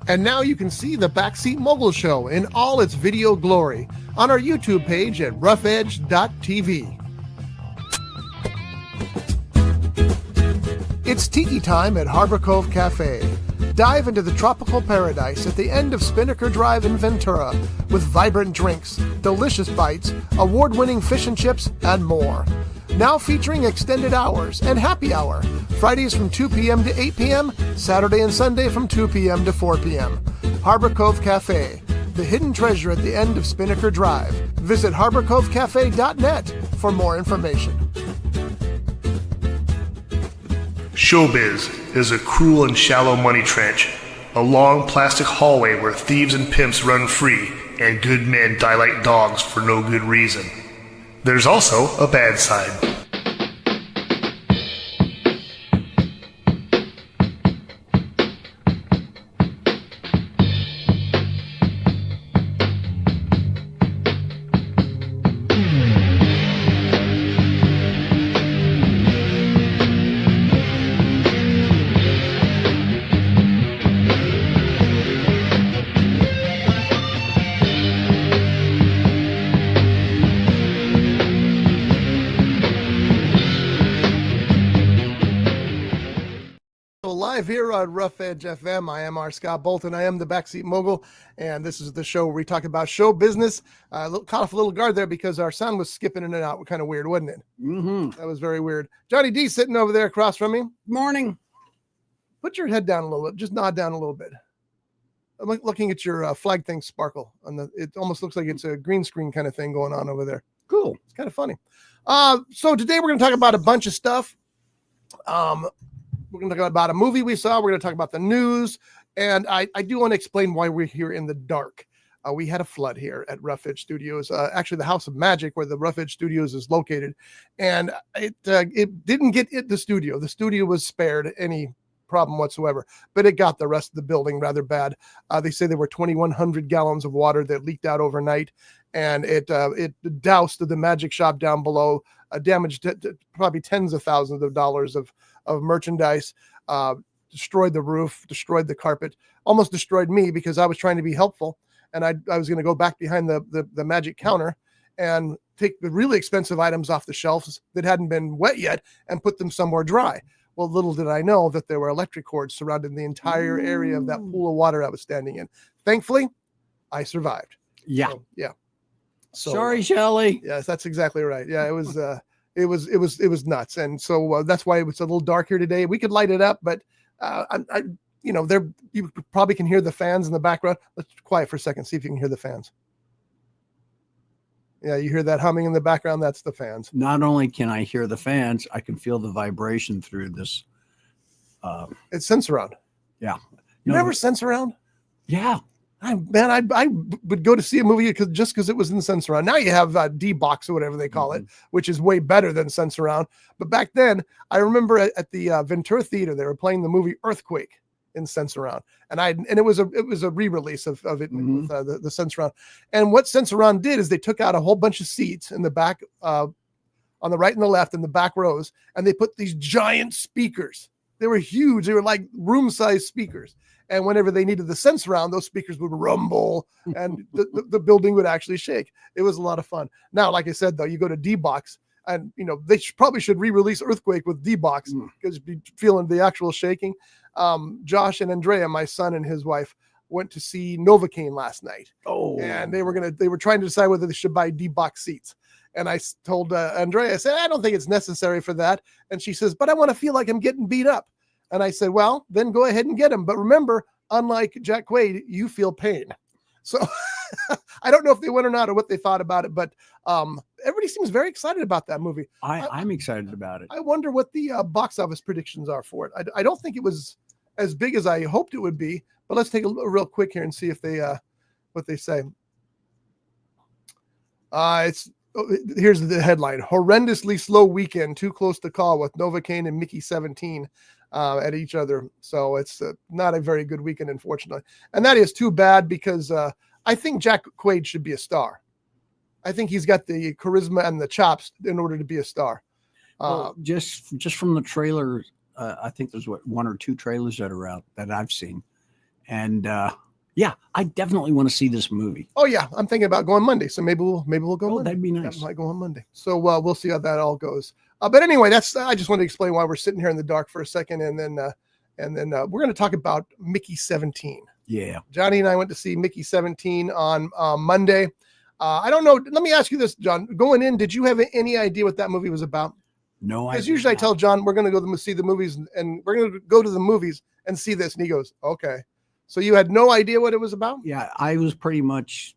And now you can see the Backseat Mogul Show in all its video glory on our YouTube page at roughedge.tv. It's tiki time at Harbor Cove Cafe. Dive into the tropical paradise at the end of Spinnaker Drive in Ventura with vibrant drinks, delicious bites, award-winning fish and chips, and more. Now featuring extended hours and happy hour. Fridays from 2 p.m. to 8 p.m., Saturday and Sunday from 2 p.m. to 4 p.m. Harbor Cove Cafe, the hidden treasure at the end of Spinnaker Drive. Visit harborcovecafe.net for more information. Showbiz is a cruel and shallow money trench, a long plastic hallway where thieves and pimps run free and good men die like dogs for no good reason. There's also a bad side. Live here on Rough Edge FM. I am R. Scott Bolton. I am the Backseat Mogul, and this is the show where we talk about show business. Caught off a little guard there because our sound was skipping in and out. Kind of weird, wasn't it? Mm-hmm. That was very weird. Johnny D sitting over there across from me. Morning. Put your head down a little bit. Just nod down a little bit. I'm looking at your flag thing sparkle. It almost looks like it's a green screen kind of thing going on over there. Cool. It's kind of funny. So today we're going to talk about a bunch of stuff. We're going to talk about a movie we saw. We're going to talk about the news. And I do want to explain why we're here in the dark. We had a flood here at Rough Edge Studios, actually the House of Magic where the Rough Edge Studios is located. And it didn't get the studio. The studio was spared any problem whatsoever, but it got the rest of the building rather bad. They say there were 2,100 gallons of water that leaked out overnight. And it doused the magic shop down below, damaged probably tens of thousands of dollars of merchandise, destroyed the roof, destroyed the carpet, almost destroyed me because I was trying to be helpful. And I was going to go back behind the magic counter and take the really expensive items off the shelves that hadn't been wet yet and put them somewhere dry. Well, little did I know that there were electric cords surrounding the entire area of that pool of water I was standing in. Thankfully, I survived. Yeah. So, yeah. So, sorry, Shelley. Yes, that's exactly right. Yeah, it was nuts. And so that's why it was a little dark here today. We could light it up, but you probably can hear the fans in the background. Let's quiet for a second. See if you can hear the fans. Yeah, you hear that humming in the background? That's the fans. Not only can I hear the fans, I can feel the vibration through this. It's sense around. Yeah. You never sense around? Yeah. I would go to see a movie because it was in the sense around. Now you have D-Box or whatever they call it, which is way better than sense around. But back then, I remember at the Ventura Theater, they were playing the movie Earthquake in sense around, and it was a re-release of it with the sense around. And what sense around did is they took out a whole bunch of seats in the back, on the right and the left, in the back rows, and they put these giant speakers. They were huge. They were like room-sized speakers. And whenever they needed the sense around, those speakers would rumble and the building would actually shake. It was a lot of fun. Now, like I said, though, you go to D-Box and, they probably should re-release Earthquake with D-Box because you'd be feeling the actual shaking. Josh and Andrea, my son and his wife, went to see Novocaine last night. Oh, and they were trying to decide whether they should buy D-Box seats. And I told Andrea, I said, I don't think it's necessary for that. And she says, but I want to feel like I'm getting beat up. And I said, well, then go ahead and get him. But remember, unlike Jack Quaid, you feel pain. So I don't know if they went or not or what they thought about it, but everybody seems very excited about that movie. I'm excited about it. I wonder what the box office predictions are for it. I don't think it was as big as I hoped it would be, but let's take a real quick here and see if they what they say. Here's the headline: horrendously slow weekend, too close to call with Novocaine and Mickey 17 at each other. So it's not a very good weekend, unfortunately. And that is too bad because I think Jack Quaid should be a star. I think he's got the charisma and the chops in order to be a star. Well, just from the trailer, I think there's one or two trailers that are out that I've seen. And yeah, I definitely want to see this movie. Oh yeah, I'm thinking about going Monday, so maybe we'll go. Oh, Monday. that'd be Yeah, nice. I might go on Monday. So we'll see how that all goes. But anyway, I just wanted to explain why we're sitting here in the dark for a second, and then we're going to talk about Mickey 17. Yeah. Johnny and I went to see Mickey 17 on Monday. I don't know. Let me ask you this, John. Going in, did you have any idea what that movie was about? No, Because usually I tell John we're going to go see the movies, and we're going to go to the movies and see this, and he goes, "Okay." So you had no idea what it was about? Yeah, I was pretty much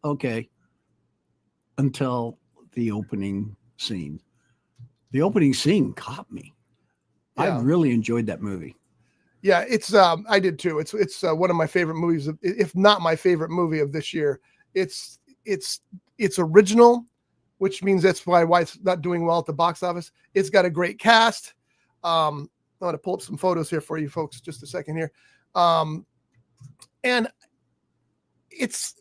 okay until the opening scene. The opening scene caught me. Yeah. I really enjoyed that movie. Yeah, it's I did too. It's one of my favorite movies, if not my favorite movie of this year. It's original, which means that's why it's not doing well at the box office. It's got a great cast. I'm going to pull up some photos here for you folks, just a second here. And it's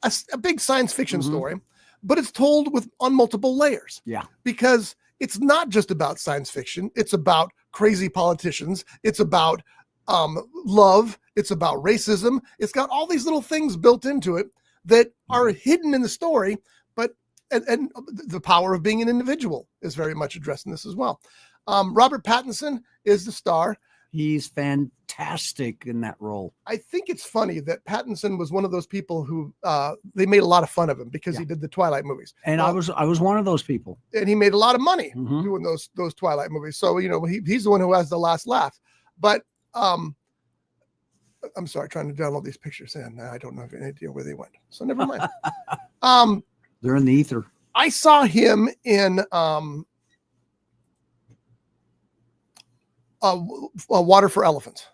a big science fiction story, but it's told on multiple layers. Yeah. Because it's not just about science fiction. It's about crazy politicians. It's about love. It's about racism. It's got all these little things built into it that are hidden in the story, but and the power of being an individual is very much addressed in this as well. Robert Pattinson is the star. He's fantastic in that role. I think it's funny that Pattinson was one of those people who they made a lot of fun of him because he did the Twilight movies. And I was one of those people. And he made a lot of money doing those Twilight movies. So, he's the one who has the last laugh. But I'm sorry, trying to download these pictures, and I don't have any idea where they went. So never mind. They're in the ether. I saw him in Water for Elephants.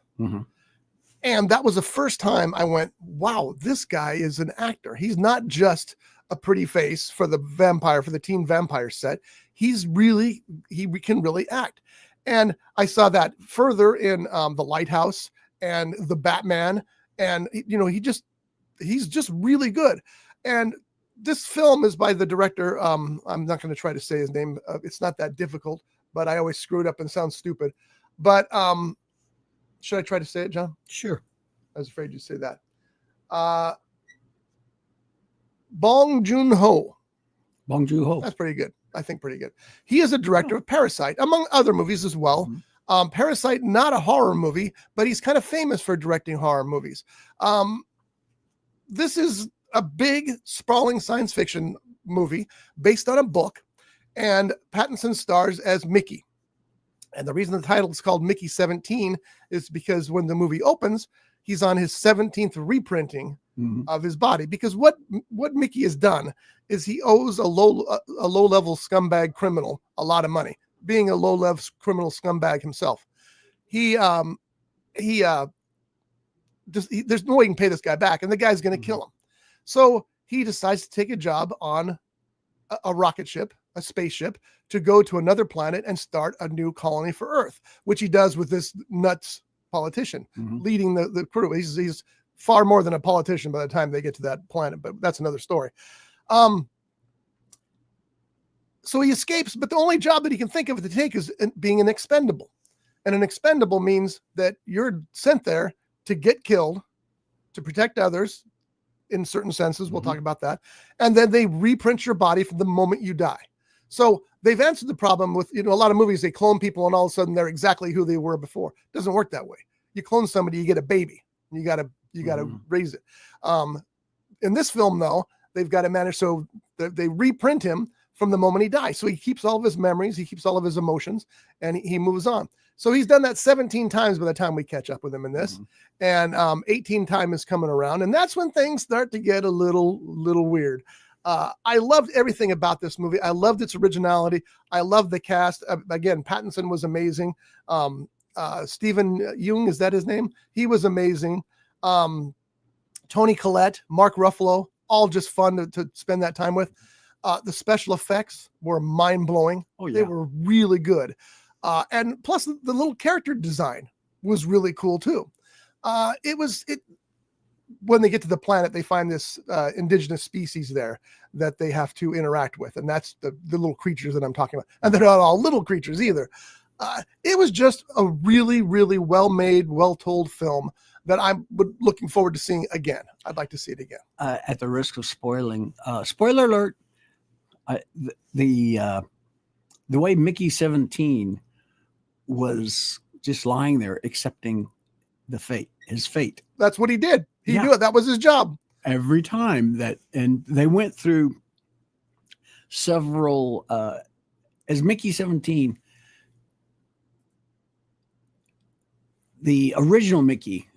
And that was the first time I went, wow, this guy is an actor. He's not just a pretty face for the teen vampire set. He can really act. And I saw that further in The Lighthouse and The Batman. And, he's just really good. And this film is by the director. I'm not going to try to say his name. It's not that difficult, but I always screw it up and sound stupid. But should I try to say it, John? Sure. I was afraid you'd say that. Bong Joon-ho. Bong Joon-ho. That's pretty good. I think pretty good. He is a director of Parasite, among other movies as well. Parasite, not a horror movie, but he's kind of famous for directing horror movies. This is a big, sprawling science fiction movie based on a book, and Pattinson stars as Mickey. And the reason the title is called Mickey 17 is because when the movie opens, he's on his 17th reprinting of his body. Because what Mickey has done is he owes a low-level scumbag criminal a lot of money, being a low-level criminal scumbag himself. There's no way he can pay this guy back, and the guy's going to kill him. So he decides to take a job on a rocket ship, a spaceship, to go to another planet and start a new colony for Earth, which he does with this nuts politician leading the crew. He's far more than a politician by the time they get to that planet, but that's another story. So he escapes, but the only job that he can think of to take is being an expendable. And an expendable means that you're sent there to get killed, to protect others in certain senses. We'll talk about that. And then they reprint your body from the moment you die. So they've answered the problem with, a lot of movies, they clone people and all of a sudden they're exactly who they were before. It doesn't work that way. You clone somebody, you get a baby. You got to raise it. In this film, though, they've got to manage so they reprint him from the moment he dies. So he keeps all of his memories, he keeps all of his emotions, and he moves on. So he's done that 17 times by the time we catch up with him in this. And 18 time is coming around. And that's when things start to get a little weird. I loved everything about this movie. I loved its originality. I loved the cast. Again, Pattinson was amazing. Stephen Yeun, is that his name? He was amazing. Toni Collette, Mark Ruffalo, all just fun to spend that time with. The special effects were mind-blowing. Oh, yeah. They were really good. And plus the little character design was really cool too. When they get to the planet, they find this indigenous species there that they have to interact with. And that's the little creatures that I'm talking about. And they're not all little creatures either. It was just a really, really well-made, well-told film that I'm looking forward to seeing again. I'd like to see it again. At the risk of spoiling, spoiler alert, the way Mickey 17 was just lying there accepting his fate. That's what he did. He Yeah. knew it. That was his job. Every time and they went through several, as Mickey 17, the original Mickey,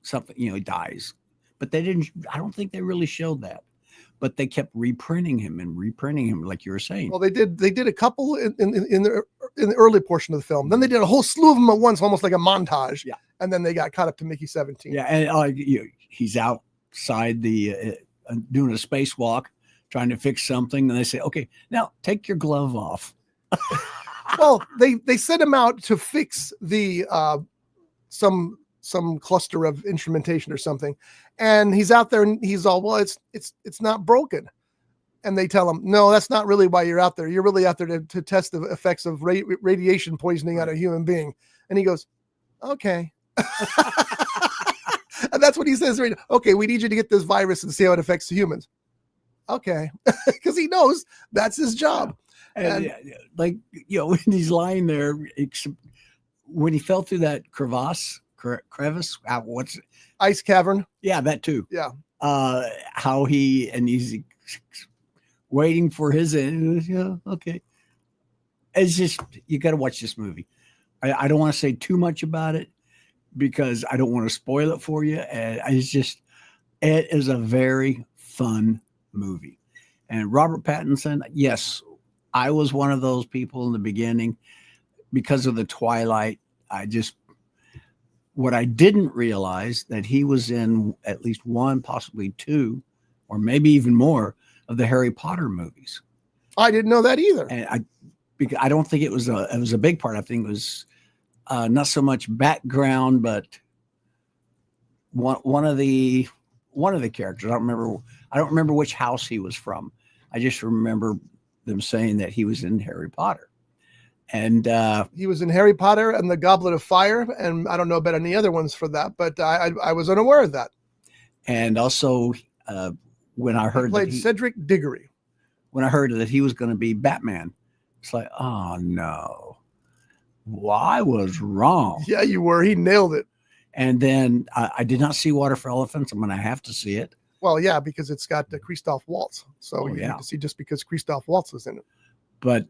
something, he dies, but I don't think they really showed that, but they kept reprinting him, like you were saying. Well, they did a couple in the early portion of the film. Then they did a whole slew of them at once, almost like a montage. Yeah. And then they got caught up to Mickey 17. Yeah. And he's outside doing a spacewalk, trying to fix something. And they say, okay, now take your glove off. Well, they sent him out to fix the, some cluster of instrumentation or something, and he's out there and he's all, well, it's not broken, and they tell him, no, that's not really why you're out there. You're really out there to test the effects of radiation poisoning on a human being. And he goes, okay. And that's what he says right now. Okay, we need you to get this virus and see how it affects the humans. Okay. Because he knows that's his job. And when he's lying there, when he fell through that crevice, what's it? Ice cavern. Yeah, that too. Yeah. How he's waiting for his end. Yeah, okay. It's just, you got to watch this movie. I don't want to say too much about it because I don't want to spoil it for you. And it is a very fun movie. And Robert Pattinson, yes, I was one of those people in the beginning because of the Twilight. What I didn't realize that he was in at least one, possibly two, or maybe even more of the Harry Potter movies. I didn't know that either. And I don't think it was a big part. I think it was not so much background, but one of the characters. I don't remember which house he was from. I just remember them saying that he was in Harry Potter. And he was in Harry Potter and the Goblet of Fire, and I don't know about any other ones for that, but I was unaware of that. And also, when I heard he played Cedric Diggory, when I heard that he was going to be Batman, it's like, oh no, well, I was wrong. Yeah, you were. He nailed it. And then I did not see Water for Elephants. I'm going to have to see it. Well, yeah, because it's got Christoph Waltz, so you have to see just because Christoph Waltz was in it. But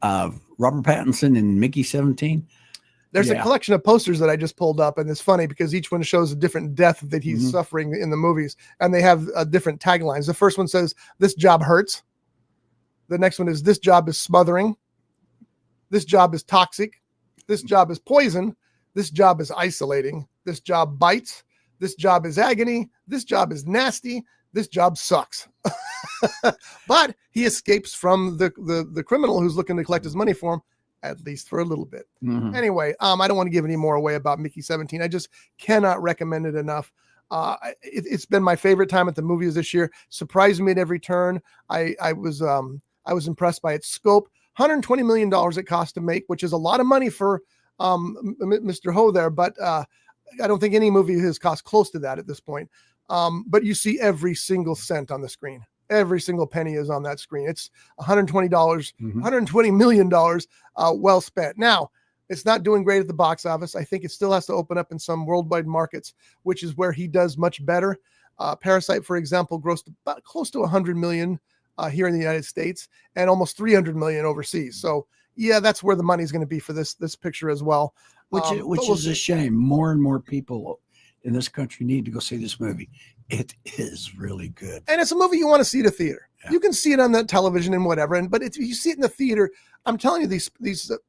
Robert Pattinson and Mickey 17. There's a collection of posters that I just pulled up, and it's funny because each one shows a different death that he's suffering in the movies, and they have different taglines. The first one says, "This job hurts." The next one is, "This job is smothering." "This job is toxic." "This job is poison." "This job is isolating." "This job bites." "This job is agony." "This job is nasty." "This job sucks." But he escapes from the criminal who's looking to collect his money for him, at least for a little bit. Anyway, I don't want to give any more away about Mickey 17. I just cannot recommend it enough. It's been my favorite time at the movies this year. Surprised me at every turn. I was impressed by its scope. $120 million it cost to make, which is a lot of money for Mr. Ho there, but I don't think any movie has cost close to that at this point. But you see every single cent on the screen. Every single penny is on that screen. It's $120, $120 million well spent. Now, it's not doing great at the box office. I think it still has to open up in some worldwide markets, which is where he does much better. Parasite, for example, grossed about close to 100 million here in the United States and almost 300 million overseas. So, yeah, that's where the money's going to be for this picture as well. Which is a shame. More and more people in this country need to go see this movie. It is really good. And it's a movie you want to see at a theater. Yeah. You can see it on the television and whatever. But if you see it in the theater, I'm telling you, these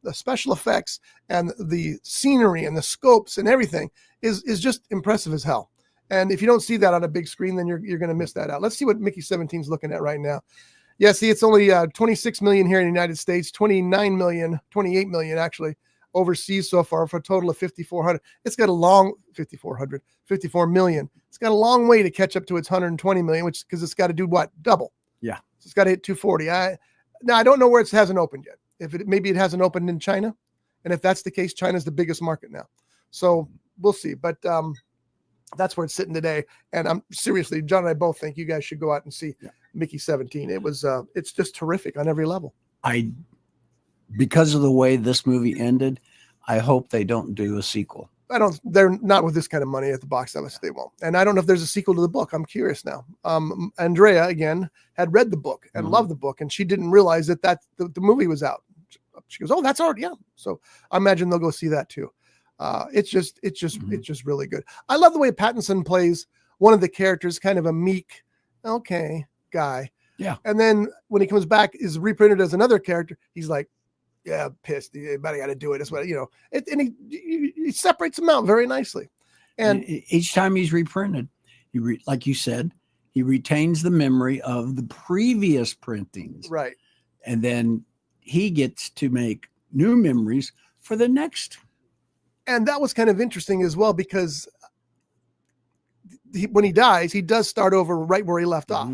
the special effects and the scenery and the scopes and everything is just impressive as hell. And if you don't see that on a big screen, then you're going to miss that out. Let's see what Mickey 17 is looking at right now. Yeah, see, it's only 26 million here in the United States, 28 million actually overseas so far, for a total of 5,400. It's got a long 54 million. It's got a long way to catch up to its 120 million, which because it's got to do what? Double. Yeah. So it's got to hit 240. Now I don't know where it hasn't opened yet. Maybe it hasn't opened in China. And if that's the case, China's the biggest market now. So we'll see. But that's where it's sitting today. And I'm seriously, John and I both think you guys should go out and see Mickey 17. It's just terrific on every level. Because of the way this movie ended, I hope they don't do a sequel. They're not with this kind of money at the box office. They won't. And I don't know if there's a sequel to the book. I'm curious now. Andrea, again, had read the book and loved the book, and she didn't realize that the movie was out. She goes, "Oh, that's already out." So I imagine they'll go see that too. It's just really good. I love the way Pattinson plays one of the characters, kind of a meek, okay guy. Yeah. And then when he comes back, is reprinted as another character. He's like, yeah, pissed. But I got to do it. That's what, and he separates them out very nicely. And each time he's reprinted, like you said, he retains the memory of the previous printings. Right. And then he gets to make new memories for the next. And that was kind of interesting as well, because when he dies, he does start over right where he left off.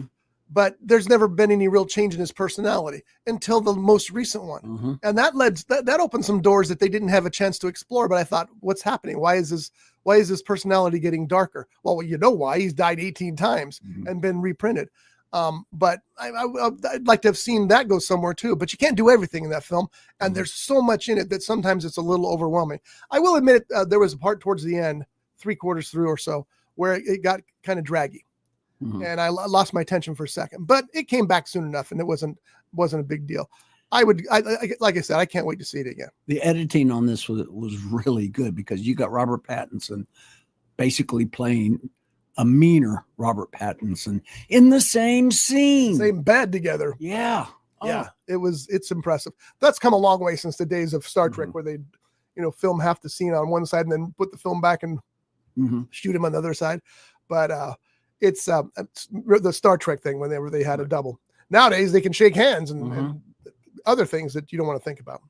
But there's never been any real change in his personality until the most recent one. And that opened some doors that they didn't have a chance to explore. But I thought, what's happening? Why is his personality getting darker? Well, you know why. He's died 18 times and been reprinted. But I'd like to have seen that go somewhere too. But you can't do everything in that film. And there's so much in it that sometimes it's a little overwhelming. I will admit there was a part towards the end, 3/4 through or so, where it got kind of draggy. And I lost my attention for a second, but it came back soon enough, and it wasn't a big deal. Like I said, I can't wait to see it again. The editing on this was really good, because you got Robert Pattinson basically playing a meaner Robert Pattinson in the same scene, same bed together. Yeah. Yeah. It's impressive. That's come a long way since the days of Star Trek, where they, film half the scene on one side and then put the film back and shoot him on the other side. But, it's the Star Trek thing whenever they had a double. Nowadays they can shake hands and other things that you don't want to think about.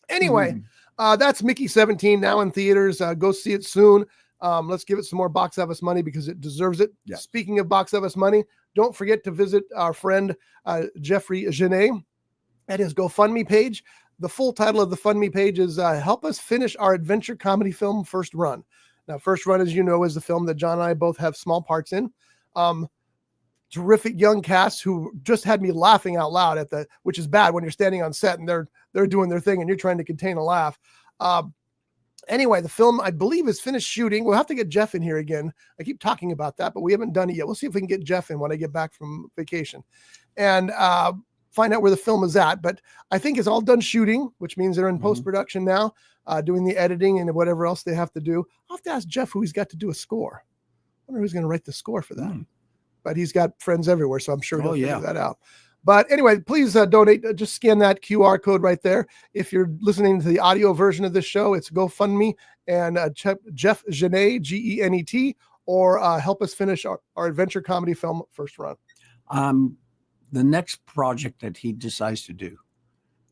Anyway, that's Mickey 17 now in theaters. Go see it soon. Let's give it some more box office money, because it deserves it. Yeah. Speaking of box office money, don't forget to visit our friend Jeffrey Genet at his GoFundMe page. The full title of the Fundme page is Help Us Finish Our Adventure Comedy Film First Run. Now, First Run, as you know, is the film that John and I both have small parts in. Terrific young cast who just had me laughing out loud which is bad when you're standing on set and they're doing their thing and you're trying to contain a laugh. Anyway, the film, I believe, is finished shooting. We'll have to get Jeff in here again. I keep talking about that, but we haven't done it yet. We'll see if we can get Jeff in when I get back from vacation and find out where the film is at. But I think it's all done shooting, which means they're in post-production now, doing the editing and whatever else they have to do. I'll have to ask Jeff who he's got to do a score. I wonder who's going to write the score for that. But he's got friends everywhere, so I'm sure he'll figure that out. But anyway, please donate. Just scan that QR code right there. If you're listening to the audio version of this show, it's GoFundMe and Jeff Genet, Genet, or help us finish our adventure comedy film First Run. The next project that he decides to do,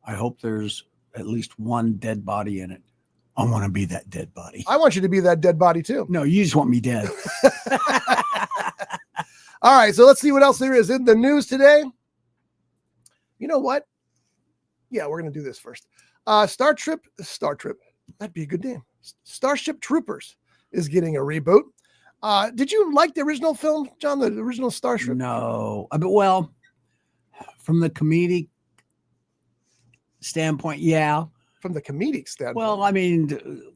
I hope there's at least one dead body in it. I want to be that dead body. I want you to be that dead body too. No, you just want me dead. All right, so let's see what else there is in the news today. You know what? Yeah, we're going to do this first. Star Trip. That'd be a good name. Starship Troopers is getting a reboot. Did you like the original film, John, the original Starship? No. Well, from the comedic standpoint, yeah. From the comedic standpoint? Well, I mean,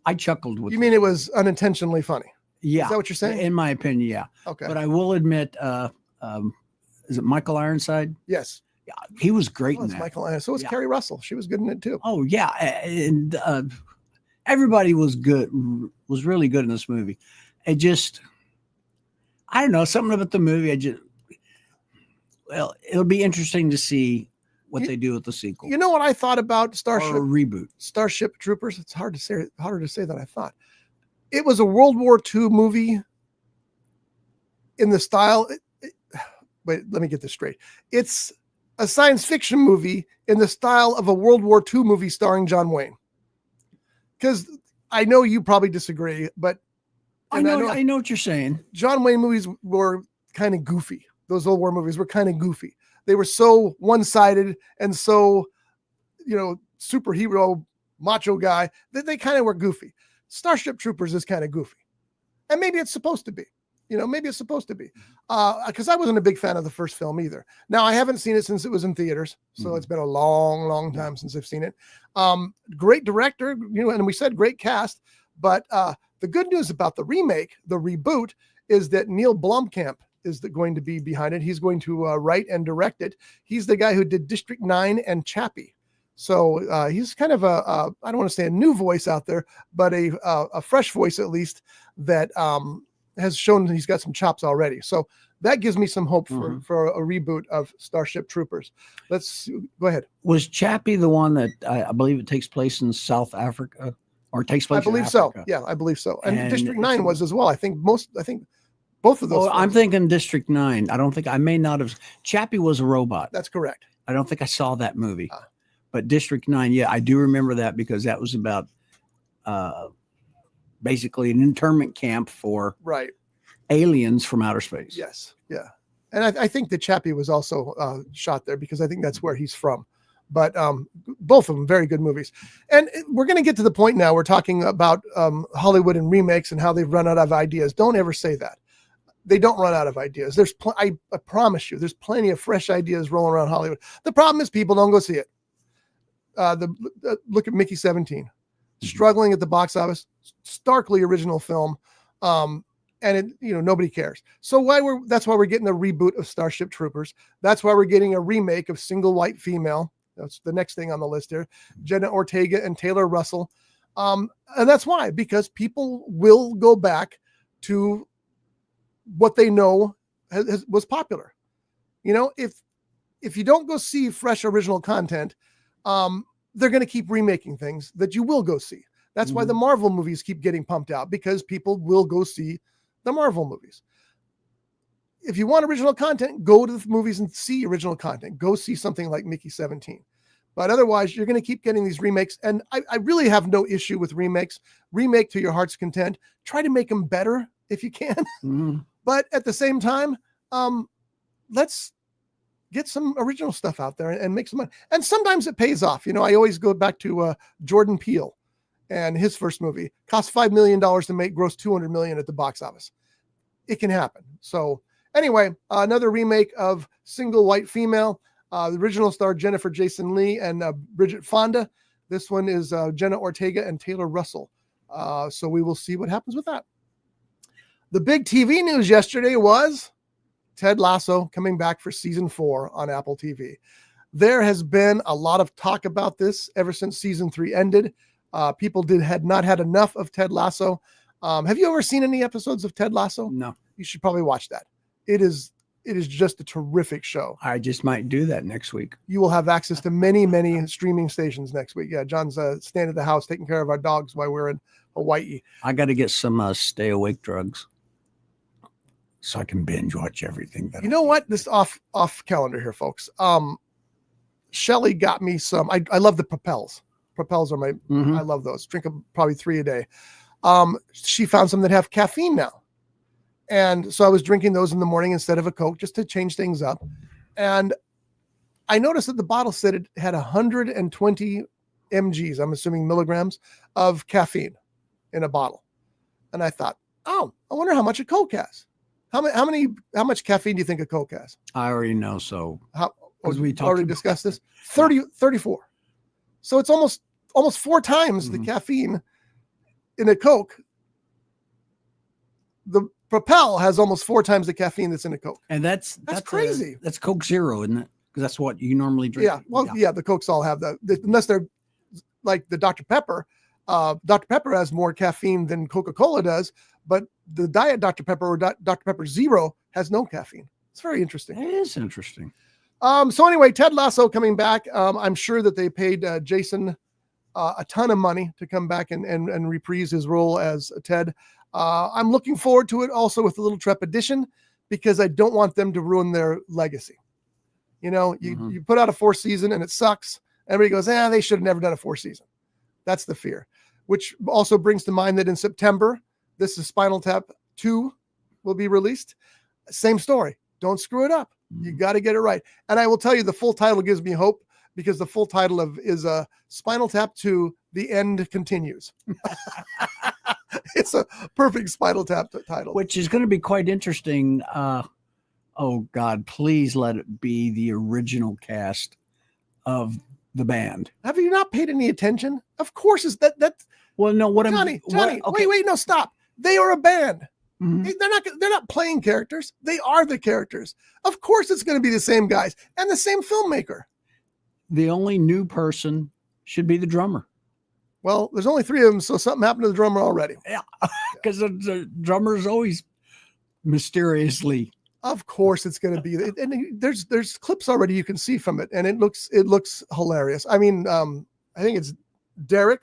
I chuckled with You mean it was unintentionally funny? Yeah. Is that what you're saying? In my opinion, yeah. Okay. But I will admit, is it Michael Ironside? Yes. Yeah, he was great in that. Michael Ironside. So was Carrie Russell. She was good in it too. Oh, yeah. And everybody was good, was really good in this movie. It just, I don't know, something about the movie. Well, it'll be interesting to see what they do with the sequel. You know what I thought about Starship? Or a reboot. Starship Troopers. It's harder to say than I thought. It was a World War II movie in the style. Wait, let me get this straight. It's a science fiction movie in the style of a World War II movie starring John Wayne. Because I know you probably disagree, but I know what you're saying. John Wayne movies were kind of goofy. Those old war movies were kind of goofy. They were so one-sided and so, superhero macho guy. They kind of were goofy. Starship Troopers is kind of goofy. And maybe it's supposed to be. Maybe it's supposed to be. Because I wasn't a big fan of the first film either. Now, I haven't seen it since it was in theaters. So it's been a long, long time since I've seen it. Great director, and we said great cast. But the good news about the remake, the reboot, is that Neil Blomkamp is going to be behind it. He's going to write and direct it. He's the guy who did District 9 and Chappie. So he's kind of I don't want to say a new voice out there, but a fresh voice at least that has shown that he's got some chops already. So that gives me some hope for a reboot of Starship Troopers. Let's go ahead. Was Chappie the one that I believe it takes place in South Africa or takes place? I believe so. Yeah, I believe so. And District 9 was as well. I think both of those. I'm thinking District 9. I may not have. Chappie was a robot. That's correct. I don't think I saw that movie. But District 9, yeah, I do remember that because that was about basically an internment camp for aliens from outer space. Yes, yeah. And I think that Chappie was also shot there because I think that's where he's from. But both of them, very good movies. And we're going to get to the point now. We're talking about Hollywood and remakes and how they've run out of ideas. Don't ever say that. They don't run out of ideas. I promise you, there's plenty of fresh ideas rolling around Hollywood. The problem is people don't go see it. Look at Mickey 17, struggling at the box office, starkly original film, and nobody cares. So that's why we're getting a reboot of Starship Troopers. That's why we're getting a remake of Single White Female. That's the next thing on the list here. Jenna Ortega and Taylor Russell, and that's why, because people will go back to what they know was popular. If you don't go see fresh original content, they're going to keep remaking things that you will go see. That's why the Marvel movies keep getting pumped out, because people will go see the Marvel movies. If you want original content, go to the movies and see original content. Go see something like Mickey 17. But otherwise, you're going to keep getting these remakes. And I really have no issue with remakes. Remake to your heart's content. Try to make them better if you can. But at the same time, let's get some original stuff out there and make some money. And sometimes it pays off. I always go back to Jordan Peele and his first movie. Cost $5 million to make, gross $200 million at the box office. It can happen. So anyway, another remake of Single White Female. The original star Jennifer Jason Leigh and Bridget Fonda. This one is Jenna Ortega and Taylor Russell. So we will see what happens with that. The big TV news yesterday was Ted Lasso coming back for season 4 on Apple TV. There has been a lot of talk about this ever since season 3 ended. People had not had enough of Ted Lasso. Have you ever seen any episodes of Ted Lasso? No. You should probably watch that. It is just a terrific show. I just might do that next week. You will have access to many, many streaming stations next week. Yeah, John's staying at the house taking care of our dogs while we're in Hawaii. I got to get some stay awake drugs so I can binge watch everything. You know what? This off calendar here, folks. Shelly got me some. I love the Propels. Propels are I love those. Drink them probably 3 a day. She found some that have caffeine now. And so I was drinking those in the morning instead of a Coke just to change things up. And I noticed that the bottle said it had 120 mgs, I'm assuming milligrams, of caffeine in a bottle. And I thought, I wonder how much a Coke has. How much caffeine do you think a Coke has? I already know. So we already discussed this. 34. So it's almost 4 times the caffeine in a Coke. The Propel has almost 4 times the caffeine that's in a Coke. And that's crazy. That's Coke Zero, isn't it? Because that's what you normally drink. Yeah. Well, yeah, the Cokes all have that. Unless they're like the Dr. Pepper. Dr. Pepper has more caffeine than Coca-Cola does, but the Diet Dr. Pepper or Dr. Pepper Zero has no caffeine. It's very interesting. It is interesting. So anyway, Ted Lasso coming back. I'm sure that they paid Jason a ton of money to come back and reprise his role as Ted. I'm looking forward to it also with a little trepidation because I don't want them to ruin their legacy. You put out a 4th season and it sucks. Everybody goes, they should have never done a 4th season. That's the fear, which also brings to mind that in September, this is Spinal Tap 2 will be released. Same story. Don't screw it up. You got to get it right. And I will tell you, the full title gives me hope because the full title is Spinal Tap 2: The End Continues. It's a perfect Spinal Tap title. Which is going to be quite interesting. Oh God, please let it be the original cast of the band. Have you not paid any attention? Of course, is that Well, no, what Johnny, okay. wait, no, stop. They are a band. Mhm. They're not playing characters. They are the characters. Of course, it's going to be the same guys and the same filmmaker. The only new person should be the drummer. Well, there's only 3 of them, so something happened to the drummer already. Yeah, because the drummer is always mysteriously. Of course, it's going to be, and there's clips already you can see from it, and it looks hilarious. I mean, I think it's Derek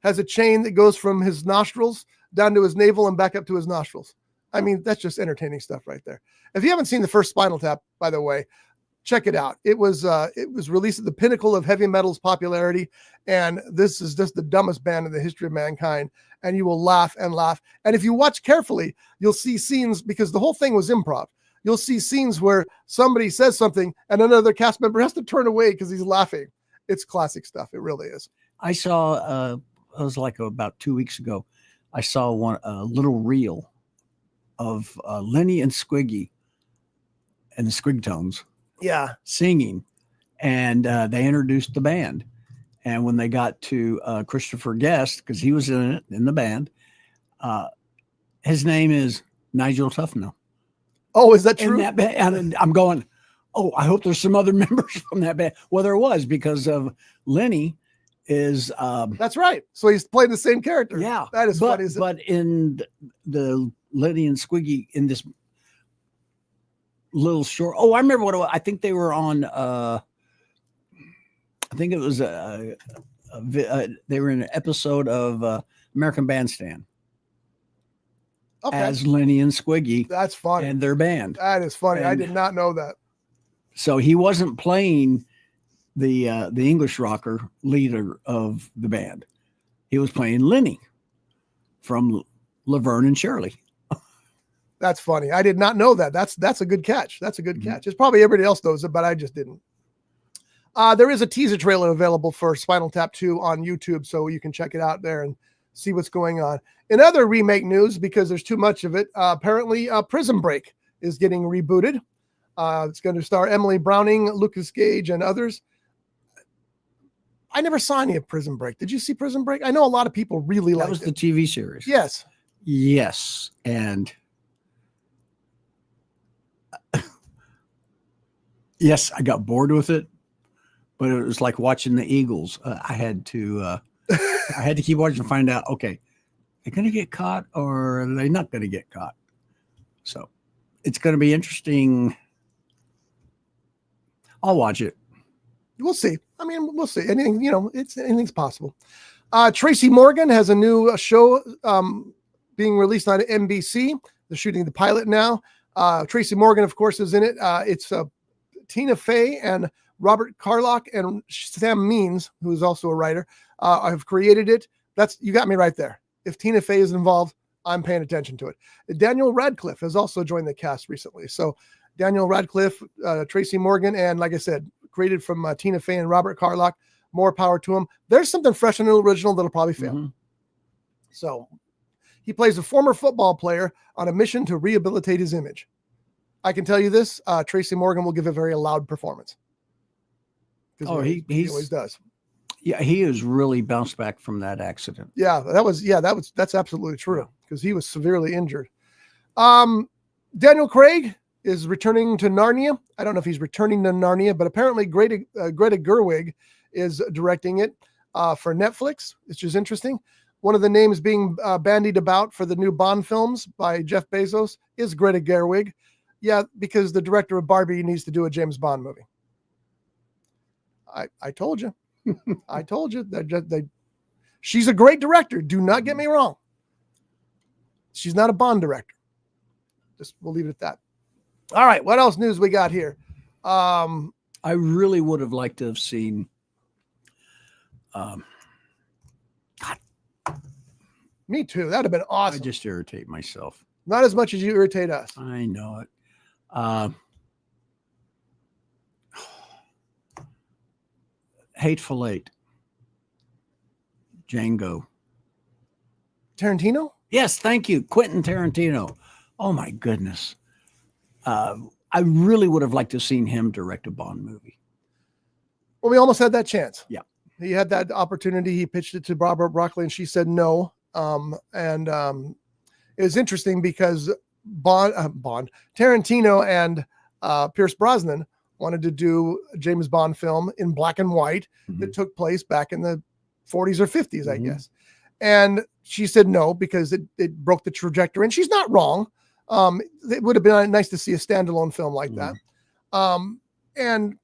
has a chain that goes from his nostrils down to his navel and back up to his nostrils. I mean, that's just entertaining stuff right there. If you haven't seen the first Spinal Tap, by the way, check it out. It was released at the pinnacle of heavy metal's popularity, and this is just the dumbest band in the history of mankind. And you will laugh and laugh. And if you watch carefully, you'll see scenes, because the whole thing was improv. You'll see scenes where somebody says something and another cast member has to turn away because he's laughing. It's classic stuff. It really is. I saw. It was like about 2 weeks ago. I saw a little reel of Lenny and Squiggy and the Squigtones. Yeah. Singing, and they introduced the band. And when they got to Christopher Guest, because he was in the band, his name is Nigel Tufnell. Oh, is that true? In that band, and I'm going, oh, I hope there's some other members from that band. Well, there was, because of Lenny is. That's right. So he's playing the same character. Yeah, that is funny. But in the Lenny and Squiggy in this little short. Oh, I remember what it was. I think they were on. I think it was they were in an episode of American Bandstand. Okay. As Lenny and Squiggy. That's funny. And their band. That is funny. And I did not know that. So he wasn't playing the English rocker leader of the band. He was playing Lenny from Laverne and Shirley. That's funny. I did not know that. That's a good catch. That's a good catch. It's probably everybody else knows it, but I just didn't. There is a teaser trailer available for Spinal Tap 2 on YouTube, so you can check it out there and see what's going on. In other remake news, because there's too much of it, apparently Prison Break is getting rebooted. It's going to star Emily Browning, Lucas Gage, and others. I never saw any of Prison Break. Did you see Prison Break? I know a lot of people really liked it. That was the TV series. Yes. Yes. And yes, I got bored with it, but it was like watching the Eagles. I had to keep watching to find out, okay, they're going to get caught or are they not going to get caught? So it's going to be interesting. I'll watch it. We'll see. I mean, we'll see. Anything, anything's possible. Tracy Morgan has a new show being released on NBC. They're shooting the pilot now. Tracy Morgan, of course, is in it. It's Tina Fey and Robert Carlock and Sam Means, who is also a writer, have created it. You got me right there. If Tina Fey is involved, I'm paying attention to it. Daniel Radcliffe has also joined the cast recently. So Daniel Radcliffe, Tracy Morgan, and like I said, created from Tina Fey and Robert Carlock. More power to him. There's something fresh and original that'll probably fail. Mm-hmm. So he plays a former football player on a mission to rehabilitate his image. I can tell you this, Tracy Morgan will give a very loud performance. Oh, he always does. Yeah, he has really bounced back from that accident. That's absolutely true, because he was severely injured. Daniel Craig is returning to Narnia. I don't know if he's returning to Narnia, but apparently Greta Gerwig is directing it for Netflix, which is interesting. One of the names being bandied about for the new Bond films by Jeff Bezos is Greta Gerwig. Yeah, because the director of Barbie needs to do a James Bond movie. I told you. I told you that she's a great director. Do not get me wrong. She's not a Bond director. We'll leave it at that. All right. What else news we got here? I really would have liked to have seen. Me too. That'd have been awesome. I just irritate myself. Not as much as you irritate us. I know it. Hateful Eight. Django. Tarantino? Yes, thank you. Quentin Tarantino. Oh my goodness. I really would have liked to have seen him direct a Bond movie. Well, we almost had that chance. Yeah. He had that opportunity. He pitched it to Barbara Broccoli and she said no. It was interesting because Tarantino and Pierce Brosnan wanted to do a James Bond film in black and white that took place back in the 40s or 50s, I guess. And she said no because it broke the trajectory. And she's not wrong. It would have been nice to see a standalone film like that. And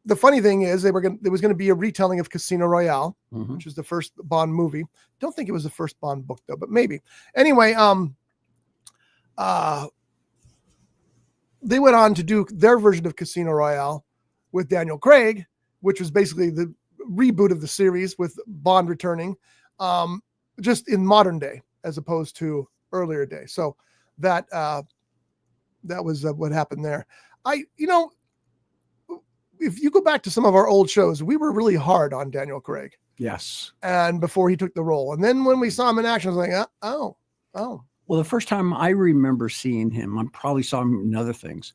the funny thing is, there was going to be a retelling of Casino Royale, which is the first Bond movie. Don't think it was the first Bond book though, but maybe. Anyway, they went on to do their version of Casino Royale with Daniel Craig, which was basically the reboot of the series with Bond returning, just in modern day as opposed to earlier day. So that was what happened there. If you go back to some of our old shows, we were really hard on Daniel Craig. Yes. And before he took the role. And then when we saw him in action, I was like, oh. Well, the first time I remember seeing him, I probably saw him in other things,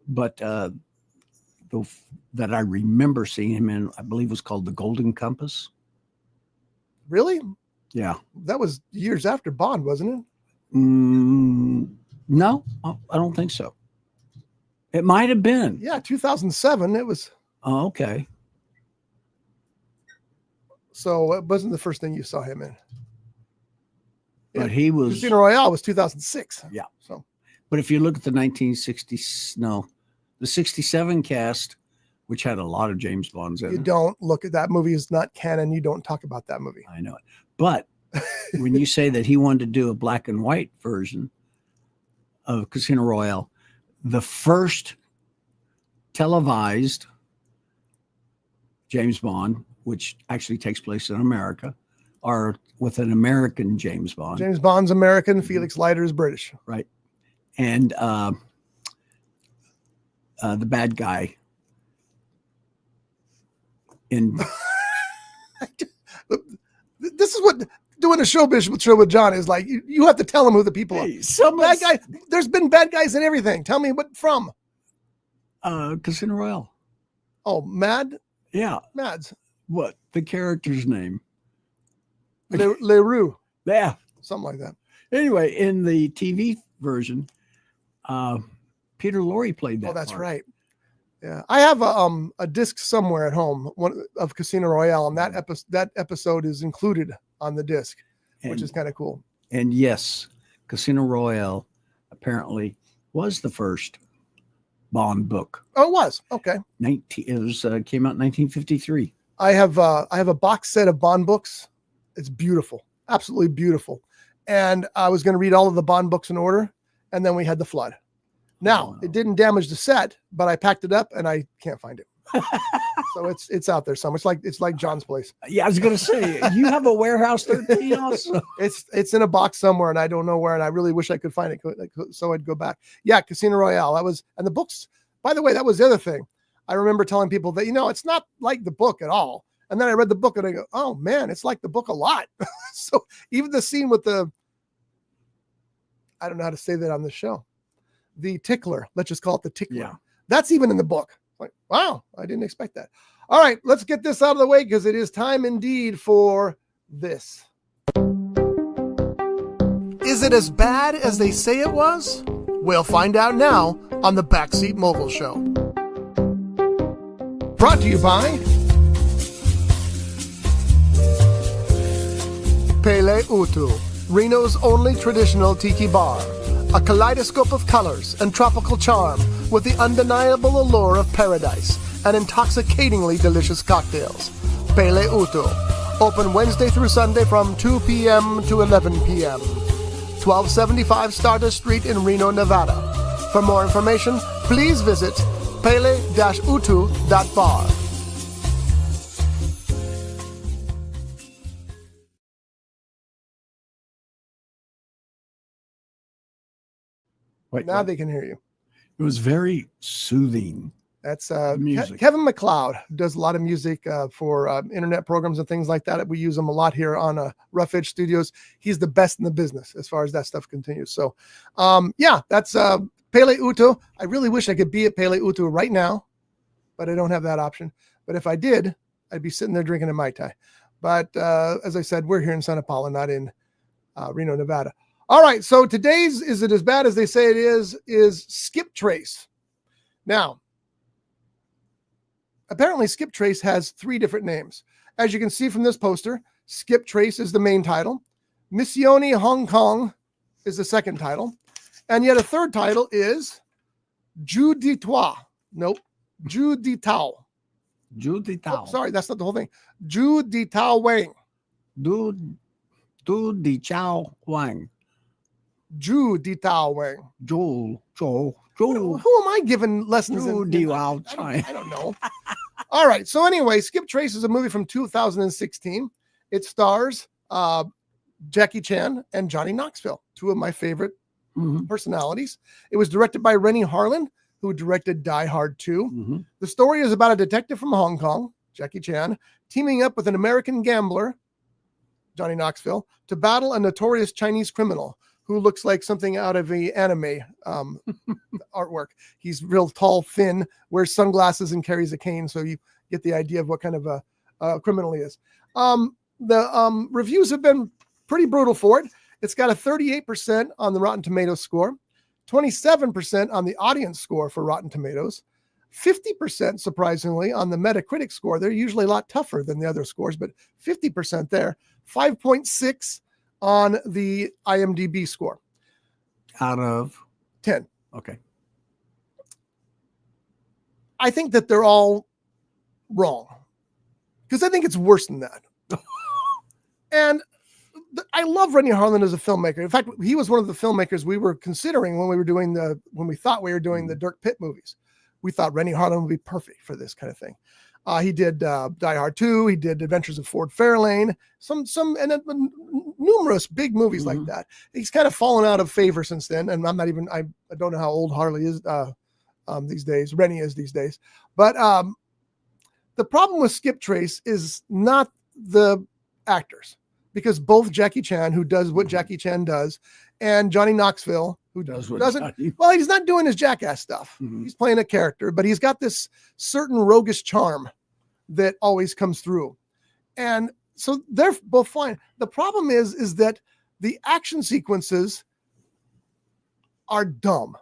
but that I remember seeing him in, I believe was called The Golden Compass. Really? Yeah. That was years after Bond, wasn't it? No, I don't think so. It might have been. Yeah, 2007. It was. Oh, okay. So it wasn't the first thing you saw him in. But he was. Casino Royale was 2006. Yeah. So, but if you look at the 67 cast, which had a lot of James Bonds in it. You don't look at that movie is not canon. You don't talk about that movie. I know it. But when you say that he wanted to do a black and white version of Casino Royale, the first televised James Bond, which actually takes place in America, are with an American James Bond. James Bond's American, Felix Leiter is British. Right. And the bad guy in this is what doing a showbiz show with John is like. You have to tell him who the people are. Some bad guy. There's been bad guys in everything. Tell me what from. Casino Royale. Oh, Mad. Yeah. Mads. What the character's name? Leroux. Yeah. Something like that. Anyway, in the TV version, Peter Lorre played that. Oh, that's part. right. Yeah, I have a disc somewhere at home, one of Casino Royale, and that episode is included on the disc, which is kind of cool. And yes, Casino Royale apparently was the first Bond book. Oh, it was. Okay. It was came out in 1953. I have a box set of Bond books. It's beautiful, absolutely beautiful. And I was going to read all of the Bond books in order, and then we had the flood. Now, it didn't damage the set, but I packed it up and I can't find it. So it's out there somewhere. It's like John's place. Yeah, I was going to say, you have a Warehouse 13 also. It's in a box somewhere and I don't know where, and I really wish I could find it so I'd go back. Yeah, Casino Royale. And the books, by the way, that was the other thing. I remember telling people that, it's not like the book at all. And then I read the book and I go, oh man, it's like the book a lot. So even the scene with I don't know how to say that on the show. The tickler, let's just call it the tickler. Yeah. That's even in the book. Like, wow, I didn't expect that. All right, let's get this out of the way because it is time indeed for this. Is it as bad as they say it was? We'll find out now on the Backseat Mogul Show. Brought to you by Pele Utu, Reno's only traditional tiki bar. A kaleidoscope of colors and tropical charm with the undeniable allure of paradise and intoxicatingly delicious cocktails. Pele Utu. Open Wednesday through Sunday from 2 p.m. to 11 p.m. 1275 Stardust Street in Reno, Nevada. For more information, please visit pele-utu.bar. Wait, now they can hear you. It was very soothing. That's Music. Kevin MacLeod does a lot of music for internet programs and things like that. We use him a lot here on Rough Edge Studios. He's the best in the business as far as that stuff continues. So, that's Pele Uto. I really wish I could be at Pele Uto right now, but I don't have that option. But if I did, I'd be sitting there drinking a Mai Tai. But as I said, we're here in Santa Paula, not in Reno, Nevada. All right, so today's Is It As Bad As They Say It Is Skiptrace. Now, apparently Skiptrace has 3 different names. As you can see from this poster, Skiptrace is the main title. Missione Hong Kong is the second title. And yet a third title is Jus de Toi. Nope. Jus de Tao. Jus de Tao. Oh, sorry, that's not the whole thing. Jus de Tao Wang. Du de Chao Wang. Jus de Tao Wang. Joel. Who am I giving lessons in? I don't know. All right. So anyway, Skiptrace is a movie from 2016. It stars Jackie Chan and Johnny Knoxville, 2 of my favorite personalities. It was directed by Rennie Harlan, who directed Die Hard 2. The story is about a detective from Hong Kong, Jackie Chan, teaming up with an American gambler, Johnny Knoxville, to battle a notorious Chinese criminal who looks like something out of the anime artwork. He's real tall, thin, wears sunglasses, and carries a cane, so you get the idea of what kind of a criminal he is. The reviews have been pretty brutal for it. It's got a 38% on the Rotten Tomatoes score, 27% on the audience score for Rotten Tomatoes, 50% surprisingly on the Metacritic score. They're usually a lot tougher than the other scores, but 50% there, 5.6 on the IMDb score. Out of 10. Okay. I think that they're all wrong because I think it's worse than that. And I love Rennie Harlan as a filmmaker. In fact, he was one of the filmmakers we were considering when we thought we were doing the Dirk Pitt movies. We thought Rennie Harlan would be perfect for this kind of thing. He did Die Hard 2. He did Adventures of Ford Fairlane, numerous big movies like that. He's kind of fallen out of favor since then. And I don't know how old Harley is these days. Rennie is these days. But the problem with Skiptrace is not the actors, because both Jackie Chan, who does what Jackie Chan does, and Johnny Knoxville, who doesn't, well, he's not doing his jackass stuff. He's playing a character, but he's got this certain roguish charm that always comes through. And so they're both fine. The problem is that the action sequences are dumb.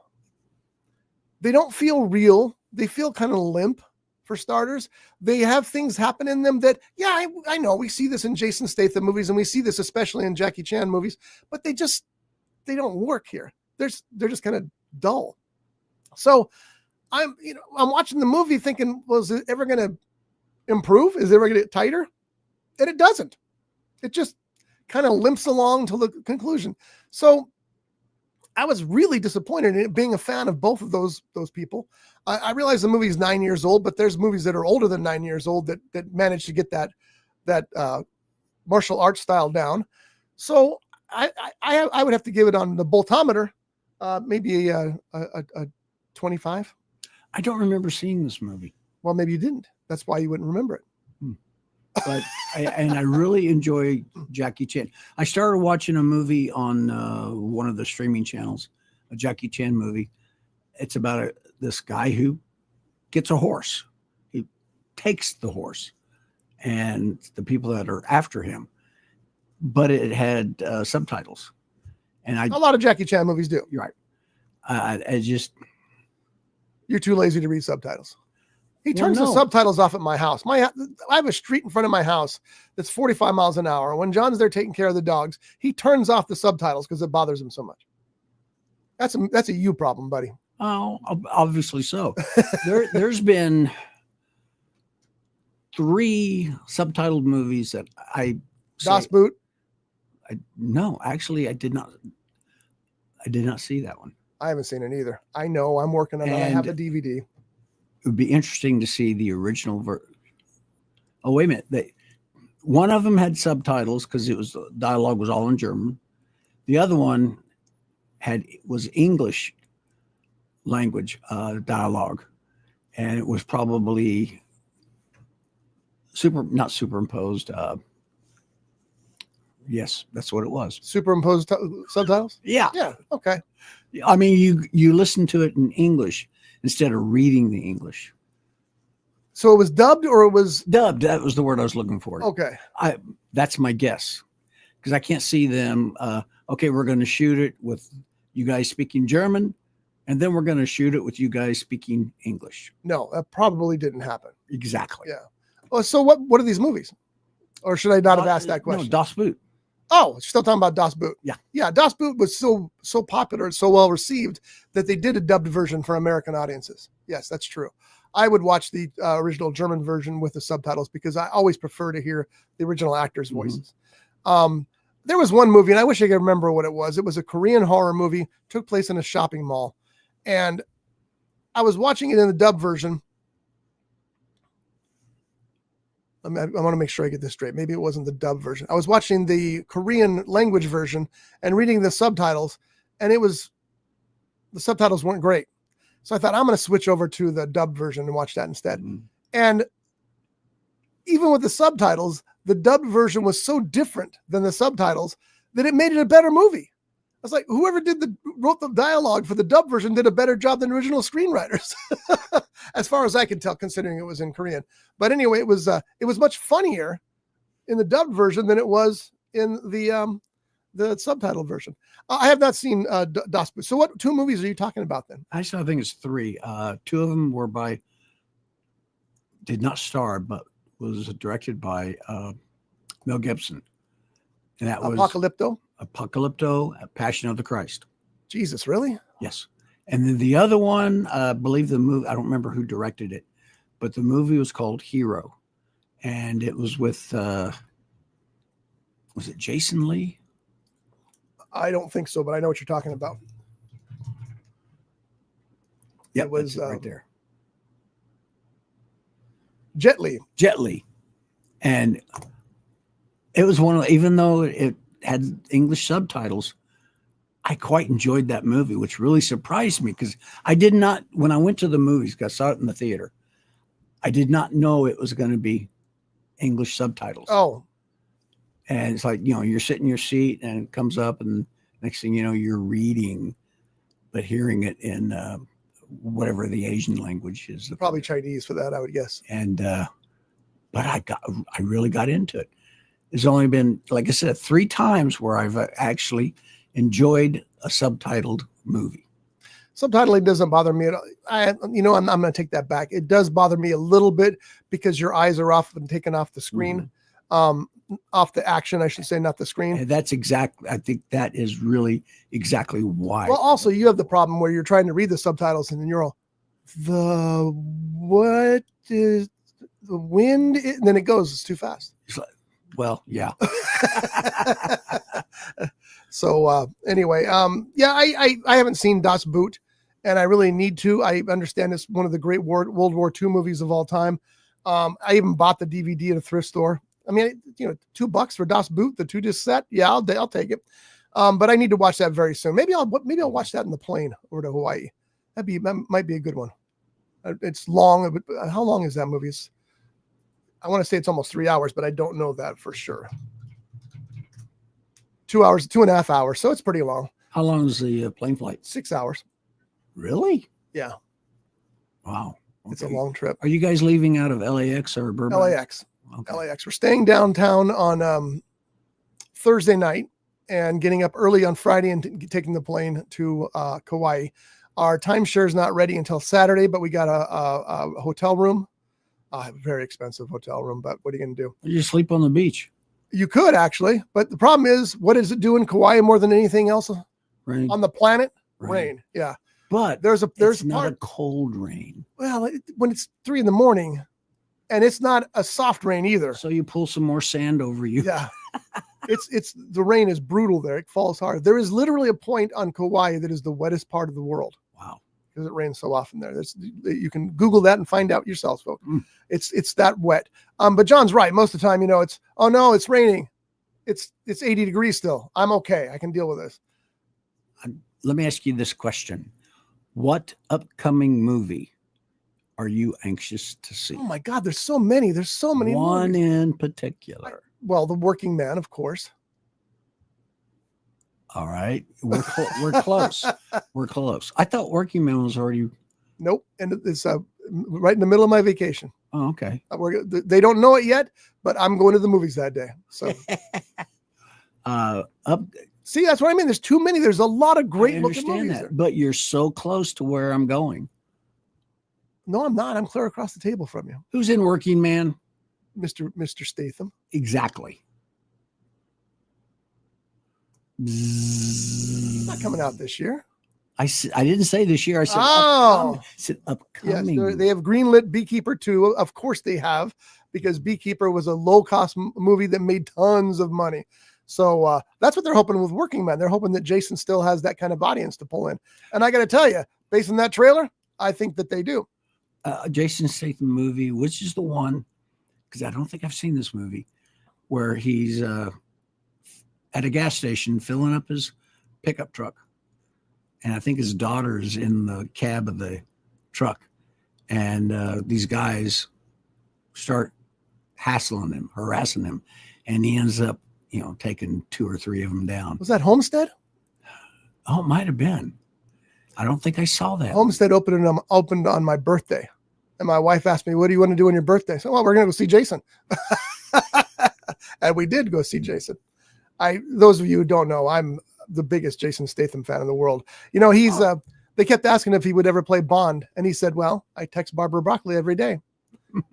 They don't feel real. They feel kind of limp, for starters. They have things happen in them that, I know we see this in Jason Statham movies, and we see this especially in Jackie Chan movies, but they don't work here. They're just kind of dull. So I'm watching the movie thinking, well, is it ever going to improve? Is it ever going to get tighter? And it doesn't. It just kind of limps along to the conclusion. So I was really disappointed in it, being a fan of both of those people. I realize the movie is 9 years old, but there's movies that are older than 9 years old that managed to get that martial arts style down. So I would have to give it on the Boltometer, maybe a 25. I don't remember seeing this movie. Well, maybe you didn't. That's why you wouldn't remember it. But I really enjoy Jackie Chan. I started watching a movie on one of the streaming channels, a Jackie Chan movie. It's about this guy who gets a horse. He takes the horse and the people that are after him, but it had subtitles. And a lot of Jackie Chan movies do. You're right. You're too lazy to read subtitles. He turns the subtitles off at my house. I have a street in front of my house that's 45 miles an hour. When John's there taking care of the dogs, he turns off the subtitles because it bothers him so much. That's a you problem, buddy. Oh, obviously so. There's been 3 subtitled movies that Das Boot. No, actually, I did not see that one. I haven't seen it either. I know. I'm working on it. I have a DVD. It would be interesting to see the original version. Oh, wait a minute. One of them had subtitles because the dialogue was all in German. The other one was English language dialogue. and it was probably not superimposed. Yes, that's what it was. Superimposed subtitles? Yeah. Yeah. Okay. I mean, you listen to it in English instead of reading the English. So it was dubbed or it was Dubbed. That was the word I was looking for. okay. That's my guess, because I can't see them. Okay, we're going to shoot it with you guys speaking German, and then we're going to shoot it with you guys speaking English. No, that probably didn't happen. Exactly. Yeah. Well, so what are these movies? Or should I not have asked that question? No, Das Boot. Oh, you're still talking about Das Boot. Yeah. Yeah. Das Boot was so popular and so well received that they did a dubbed version for American audiences. Yes, that's true. I would watch the original German version with the subtitles because I always prefer to hear the original actors' voices. There was one movie, and I wish I could remember what it was. It was a Korean horror movie, took place in a shopping mall. And I was watching it in the dub version. I want to make sure I get this straight. Maybe it wasn't the dub version. I was watching the Korean language version and reading the subtitles, and the subtitles weren't great. So I thought, I'm going to switch over to the dub version and watch that instead. Mm-hmm. And even with the subtitles, the dubbed version was so different than the subtitles that it made it a better movie. I was like, whoever wrote the dialogue for the dub version did a better job than original screenwriters, as far as I can tell, considering it was in Korean. But anyway, it was much funnier in the dubbed version than it was in the subtitle version. I have not seen Das Boot. So what 2 movies are you talking about then? Actually, I think it's 3. 2 of them were did not star, but was directed by Mel Gibson. And that was Apocalypto, Passion of the Christ. Jesus, really? Yes. And then the other one, I believe the movie, I don't remember who directed it, but the movie was called Hero. And it was with, was it Jason Lee? I don't think so, but I know what you're talking about. Yeah, it was right there. Jet Li. And it was even though it had English subtitles, I quite enjoyed that movie, which really surprised me because I did not, when I went to the movies, I saw it in the theater, I did not know it was going to be English subtitles. Oh. And it's like, you're sitting in your seat and it comes up and next thing you know, you're reading, but hearing it in whatever the Asian language is. Probably Chinese for that, I would guess. And, but I really got into it. There's only been, like I said, 3 times where I've actually enjoyed a subtitled movie. Subtitling doesn't bother me at all. I'm going to take that back. It does bother me a little bit because your eyes are off and taken off the screen, off the action, I should say, not the screen. And I think that is really exactly why. Well, also you have the problem where you're trying to read the subtitles and then you're all, what is the wind? And then it goes, it's too fast. It's like, well, yeah. So anyway, I haven't seen Das Boot, and I really need to. I understand it's one of the great World War II movies of all time. I even bought the DVD at a thrift store. I mean, $2 for Das Boot, the 2-disc set. Yeah, I'll take it. But I need to watch that very soon. Maybe I'll watch that in the plane over to Hawaii. That might be a good one. It's long, but how long is that movie? I want to say it's almost 3 hours, but I don't know that for sure. 2 hours, 2.5 hours. So it's pretty long. How long is the plane flight? 6 hours. Really? Yeah. Wow. Okay. It's a long trip. Are you guys leaving out of LAX or Burbank? LAX. Okay. LAX. We're staying downtown on Thursday night and getting up early on Friday and taking the plane to Kauai. Our timeshare is not ready until Saturday, but we got a hotel room. A very expensive hotel room, but what are you going to do? You sleep on the beach. You could actually, but the problem is, what does it do in Kauai more than anything else Rain. on the planet? Rain. Yeah. But there's not a cold rain. Well, when it's 3 a.m, and it's not a soft rain either. So you pull some more sand over you. Yeah. it's the rain is brutal there. It falls hard. There is literally a point on Kauai that is the wettest part of the world. Wow. Because it rains so often there. You can Google that and find out yourself, folks. It's that wet. But John's right. Most of the time, it's, oh no, it's raining. It's 80 degrees still. I'm okay. I can deal with this. Let me ask you this question. What upcoming movie are you anxious to see? Oh my God, there's so many. There's so many One movies. in particular. Well, The Working Man, of course. All right. We're close. We're close. I thought Working Man was already. Nope. And it's right in the middle of my vacation. Oh, okay. They don't know it yet, but I'm going to the movies that day. So see, that's what I mean. There's too many. There's a lot of great looking movies there. But you're so close to where I'm going. No, I'm not. I'm clear across the table from you. Who's in Working Man? Mr. Statham. Exactly. It's not coming out this year. I didn't say this year. I said upcoming. Yes, they have greenlit Beekeeper 2. Of course they have, because Beekeeper was a low-cost movie that made tons of money. So that's what they're hoping with Working Man. They're hoping that Jason still has that kind of audience to pull in. And I got to tell you, based on that trailer, I think that they do. Jason Statham movie, which is the one, because I don't think I've seen this movie, where he's at a gas station filling up his pickup truck. And I think his daughter is in the cab of the truck. And these guys start hassling him, harassing him. And he ends up, taking 2 or 3 of them down. Was that Homestead? Oh, it might have been. I don't think I saw that. Homestead opened on my birthday. And my wife asked me, what do you want to do on your birthday? I said, well, we're going to go see Jason. And we did go see Jason. Those of you who don't know, I'm the biggest Jason Statham fan in the world. They kept asking if he would ever play Bond. And he said, well, I text Barbara Broccoli every day.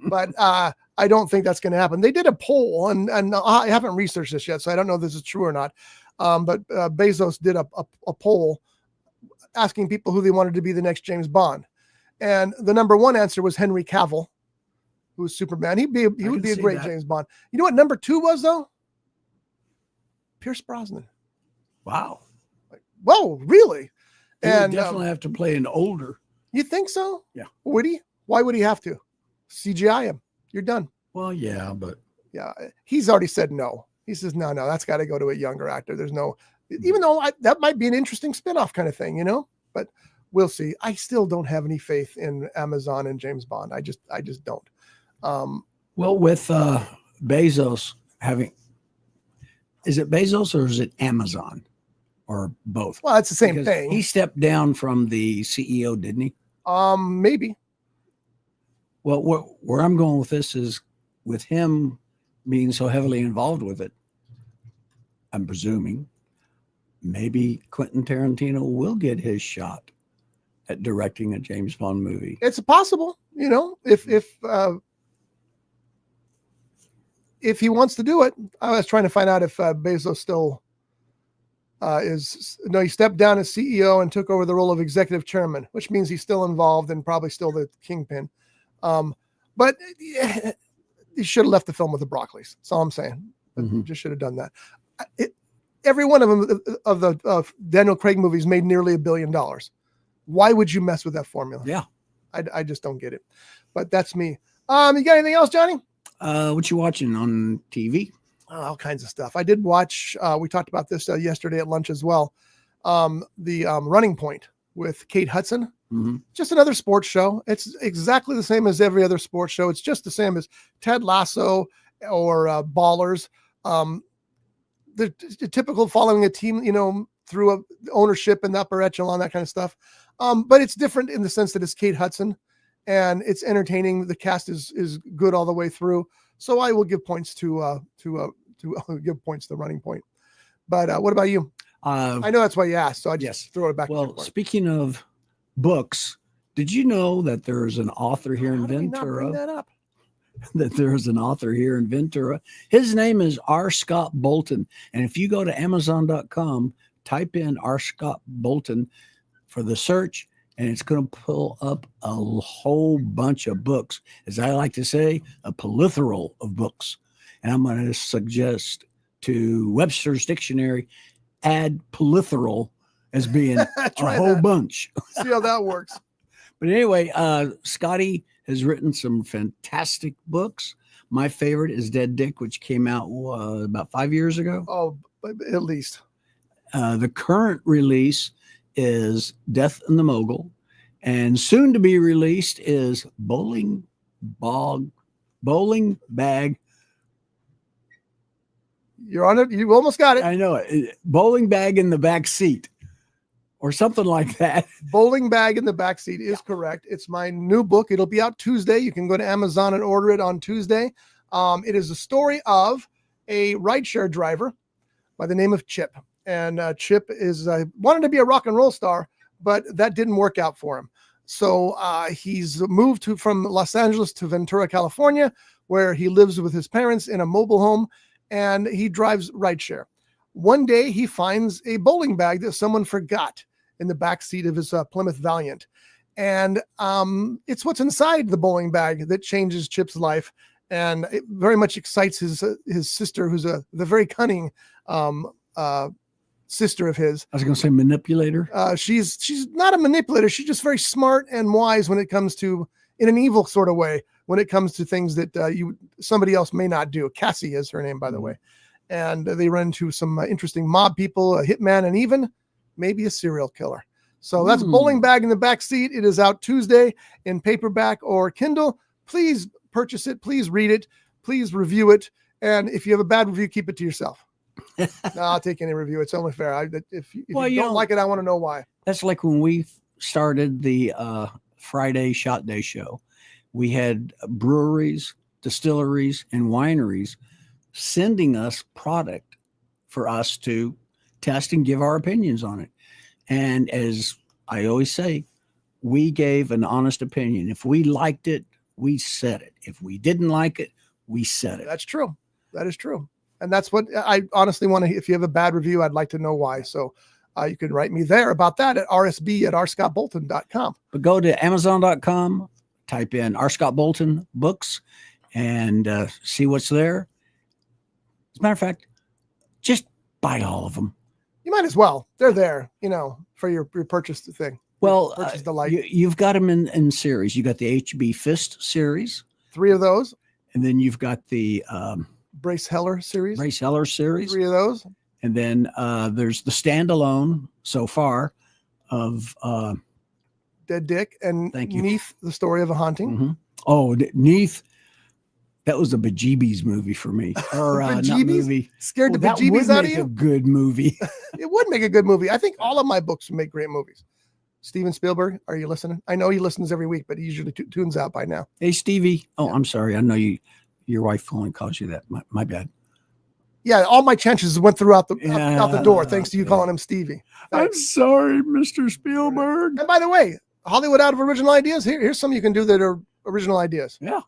But I don't think that's going to happen. They did a poll, and I haven't researched this yet, so I don't know if this is true or not. But Bezos did a poll asking people who they wanted to be the next James Bond. And the number one answer was Henry Cavill, who's Superman. He would be a great James Bond. You know what number 2 was, though? Pierce Brosnan. Wow. Whoa, really? He would definitely have to play an older. You think so? Yeah. Would he? Why would he have to? CGI him. You're done. Well, yeah, but. Yeah, he's already said no. He says, no, that's got to go to a younger actor. There's no, even though that might be an interesting spinoff kind of thing, but we'll see. I still don't have any faith in Amazon and James Bond. I just don't. Well, with Bezos is it Bezos or is it Amazon or both? Well, it's the same thing. He stepped down from the CEO, didn't he? Maybe. Well, where I'm going with this is with him being so heavily involved with it, I'm presuming maybe Quentin Tarantino will get his shot at directing a James Bond movie. It's possible, if he wants to do it. I was trying to find out if Bezos still he stepped down as CEO and took over the role of executive chairman, which means he's still involved and probably still the kingpin. But he should have left the film with the Broccoli's. That's all I'm saying. Just should have done that. Every one of them of the Daniel Craig movies made nearly $1 billion. Why would you mess with that formula? Yeah. I just don't get it. But that's me. You got anything else, Johnny? What you watching on TV? All kinds of stuff. I did watch, we talked about this yesterday at lunch as well. The Running Point with Kate Hudson. Mm-hmm. Just another sports show. It's exactly the same as every other sports show. It's just the same as Ted Lasso or Ballers. The typical following a team, through ownership and the upper echelon, that kind of stuff. But it's different in the sense that it's Kate Hudson and it's entertaining. The cast is good all the way through. So I will give points to give points to Running Point. But what about you? I know that's why you asked, so I just throw it back. Well, speaking of books, did you know that there is an author here in Ventura? That there's an author here in Ventura. His name is R. Scott Bolton. And if you go to Amazon.com, type in R. Scott Bolton for the search, and it's going to pull up a whole bunch of books. As I like to say, a plethora of books. And I'm going to suggest to Webster's Dictionary, add plethora as being a whole bunch. See how that works. But anyway, Scotty has written some fantastic books. My favorite is Dead Dick, which came out about 5 years ago. Oh, at least. The current release is Death in the Mogul. And soon to be released is Bowling Bag. You're on it. You almost got it. I know it. Bowling Bag in the Back Seat, or something like that. Bowling Bag in the Backseat is correct. It's my new book. It'll be out Tuesday. You can go to Amazon and order it on Tuesday. It is a story of a rideshare driver by the name of Chip. And Chip is wanted to be a rock and roll star, but that didn't work out for him. So he's moved from Los Angeles to Ventura, California, where he lives with his parents in a mobile home, and he drives rideshare. One day he finds a bowling bag that someone forgot in the back seat of his Plymouth Valiant. And it's what's inside the bowling bag that changes Chip's life. And it very much excites his sister, who's the very cunning sister of his. I was going to say manipulator. She's not a manipulator. She's just very smart and wise when it comes to, in an evil sort of way, when it comes to things that somebody else may not do. Cassie is her name, by the way. And they run into some interesting mob people, a hitman, and even maybe a serial killer. So that's Bowling Bag in the Back Seat. It is out Tuesday in paperback or Kindle. Please purchase it. Please read it. Please review it. And if you have a bad review, keep it to yourself. No, I'll take any review. It's only fair. If you don't like it, I want to know why. That's like when we started the Friday Shot Day show. We had breweries, distilleries, and wineries sending us product for us to test and give our opinions on it. And as I always say, we gave an honest opinion. If we liked it, we said it. If we didn't like it, we said it. That's true. That is true. And that's what I honestly want to, if you have a bad review, I'd like to know why. So you can write me there about that at rsb@rscottbolton.com. But go to amazon.com, type in R. Scott Bolton books, and see what's there. As a matter of fact, just buy all of them. You might as well. They're there, for your purchase thing. Well, purchase delight. You've got them in series. You got the HB Fist series. 3 of those. And then you've got the Brace Heller series. 3 of those. And then there's the standalone so far of Dead Dick and Thank you. Neath, the Story of a Haunting. Mm-hmm. Oh, Neath. That was a bejeebies movie for me. Or not movie. Scared the that bejeebies would out of make you? a good movie. It would make a good movie. I think all of my books would make great movies. Steven Spielberg, are you listening? I know he listens every week, but he usually tunes out by now. Hey, Stevie. Oh, yeah. I'm sorry. I know your wife only calls you that. My bad. Yeah, all my chances went through out the door, thanks to you calling him Stevie. I'm sorry, Mr. Spielberg. And by the way, Hollywood Out of Original Ideas, here's some you can do that are original ideas. Yeah.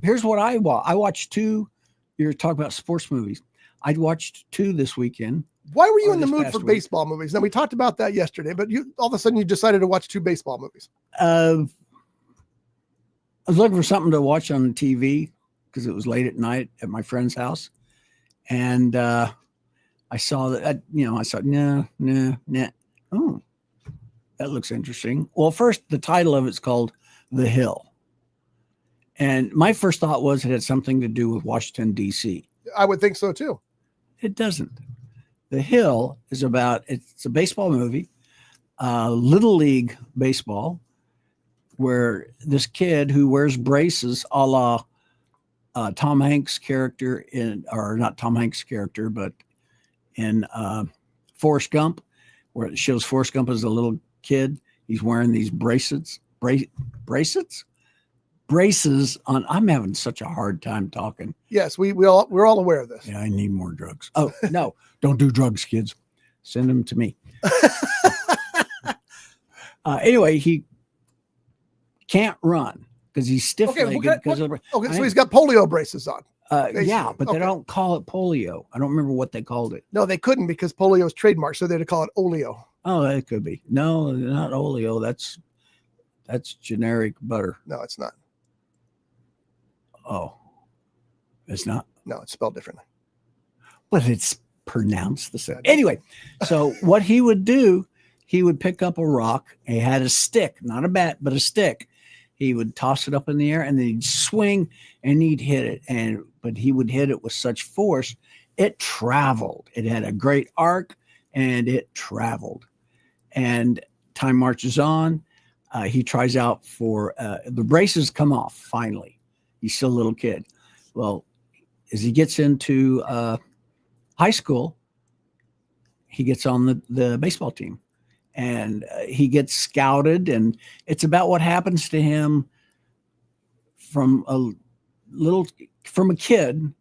Here's what I watch. I watched 2. You're talking about sports movies. I watched 2 this weekend. Why were you in the mood for baseball movies? Now, we talked about that yesterday, but all of a sudden you decided to watch 2 baseball movies. I was looking for something to watch on TV because it was late at night at my friend's house. And I saw that, I thought, no. Oh, that looks interesting. Well, first, the title of it's called The Hill. And my first thought was it had something to do with Washington, D.C. I would think so, too. It doesn't. The Hill is it's a baseball movie, Little League baseball, where this kid who wears braces a la Tom Hanks' character or not Tom Hanks' character, but in Forrest Gump, where it shows Forrest Gump as a little kid. He's wearing these braces on. I'm having such a hard time talking. Yes, we're all aware of this. Yeah, I need more drugs. Oh, no, don't do drugs, kids. Send them to me. Anyway, he can't run because he's stiff-legged. So he's got polio braces on. Yeah, but they don't call it polio. I don't remember what they called it. No, they couldn't because polio is trademarked, so they'd call it oleo. Oh, that could be. No, not oleo. That's generic butter. No, it's not. Oh, it's not? No, it's spelled differently. But it's pronounced the same. Anyway, so what he would do, he would pick up a rock. He had a stick, not a bat, but a stick. He would toss it up in the air and then he'd swing and he'd hit it. But he would hit it with such force, it traveled. It had a great arc and it traveled. And time marches on. He tries out for the braces come off finally. He's still a little kid. Well, as he gets into high school, he gets on the baseball team, and he gets scouted, and it's about what happens to him from a kid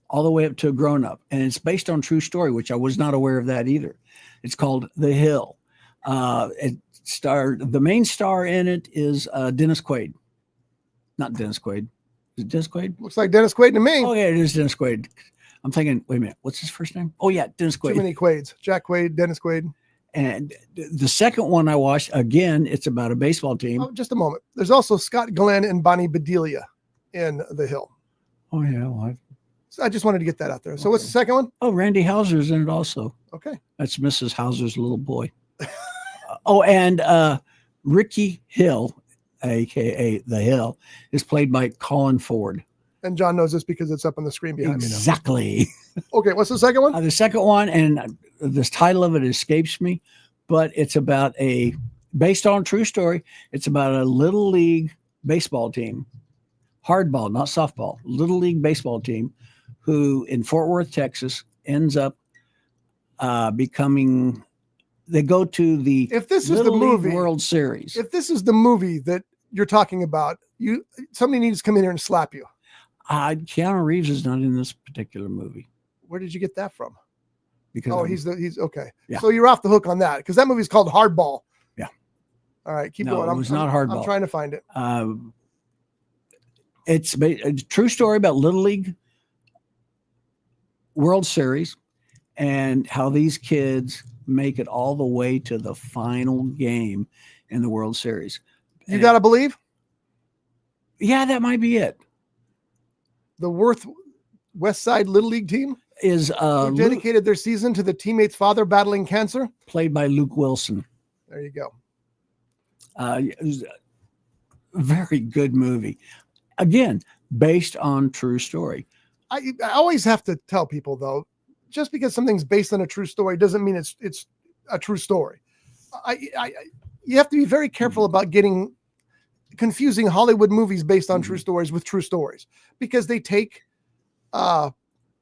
all the way up to a grown up. And it's based on true story, which I was not aware of that either. It's called The Hill. The main star in it is Dennis Quaid. Not Dennis Quaid. Is it Dennis Quaid? Looks like Dennis Quaid to me. Oh, yeah, it is Dennis Quaid. I'm thinking, wait a minute, what's his first name? Oh, yeah, Dennis Quaid. Too many Quaids. Jack Quaid, Dennis Quaid. And the second one I watched, again, it's about a baseball team. Oh, just a moment. There's also Scott Glenn and Bonnie Bedelia in The Hill. Oh, yeah. Well, So I just wanted to get that out there. So what's the second one? oh, Randy Hauser's in it also. Okay. That's Mrs. Hauser's little boy. And Ricky Hill, a.k.a. The Hill, is played by Colin Ford. And John knows this because it's up on the screen behind me now. Exactly. Okay, what's the second one? The second one, and the title of it escapes me, but it's about based on true story, it's about a little league baseball team, hardball, not softball, little league baseball team, who in Fort Worth, Texas, ends up becoming. They go to the If this is the Little League movie, World Series. if this is the movie that you're talking about, somebody needs to come in here and slap you. Keanu Reeves is not in this particular movie Where did you get that from? because Oh, he's okay. Yeah. So you're off the hook on that because that movie's called Hardball. Yeah. All right, keep No, going. it was not Hardball. I'm trying to find it. It's a true story about Little League World Series and how these kids make it all the way to the final game in the World Series. You got to believe Yeah, that might be it. the West Side Little League team Is who dedicated their season to the teammate's father battling cancer. played by Luke Wilson. There you go. It was a very good movie. Again, based on true story. I always have to tell people though, just because something's based on a true story doesn't mean it's a true story. You have to be very careful about confusing Hollywood movies based on true stories with true stories because they take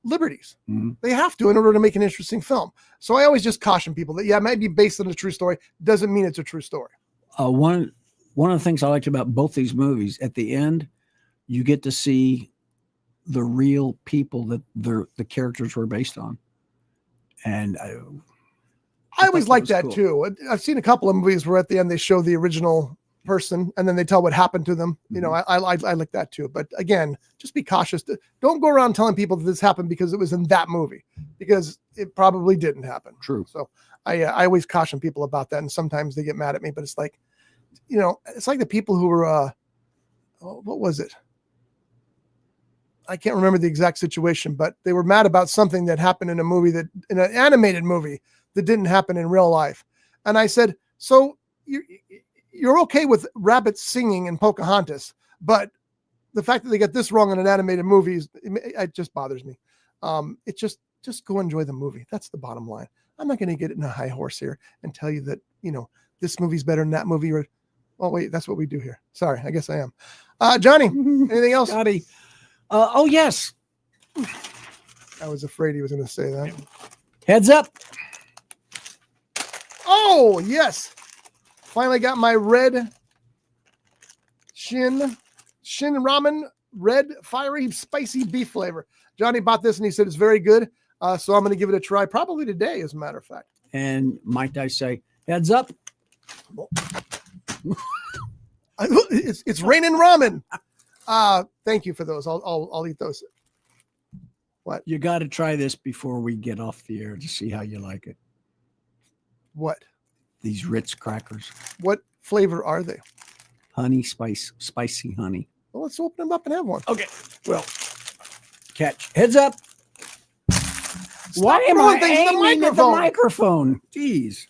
liberties. Mhm. They have to in order to make an interesting film. So I always just caution people that it might be based on a true story, doesn't mean it's a true story. One of the things I liked about both these movies, at the end, you get to see the real people that the characters were based on. And I thought always that like was that cool. too. I've seen a couple of movies where at the end they show the original person and then they tell what happened to them. You know, I like that too. But again, just be cautious. Don't go around telling people that this happened because it was in that movie, because it probably didn't happen. True. So I always caution people about that. And sometimes they get mad at me, but it's like, it's like the people who were, what was it? I can't remember the exact situation, but they were mad about something that happened in in an animated movie that didn't happen in real life. And I said, so you're okay with rabbits singing in Pocahontas, but the fact that they get this wrong in an animated movie, it just bothers me. It just go enjoy the movie. That's the bottom line. I'm not going to get in a high horse here and tell you that, this movie's better than that movie. Or, oh wait, that's what we do here. Sorry. I guess I am. Johnny, anything else? Scotty. Oh, yes. I was afraid he was going to say that. Heads up. Oh, yes. Finally got my red Shin Ramen, red, fiery, spicy beef flavor. Johnny bought this and he said it's very good. So I'm going to give it a try probably today, as a matter of fact. And might I say, heads up. It's raining ramen. Thank you for those. I'll eat those. What? You got to try this before we get off the air to see how you like it. What? These Ritz crackers. What flavor are they? Honey spicy honey. Well, let's open them up and have one. Okay. Well, catch. Heads up. Why am throwing I things at the aiming at the microphone? Jeez.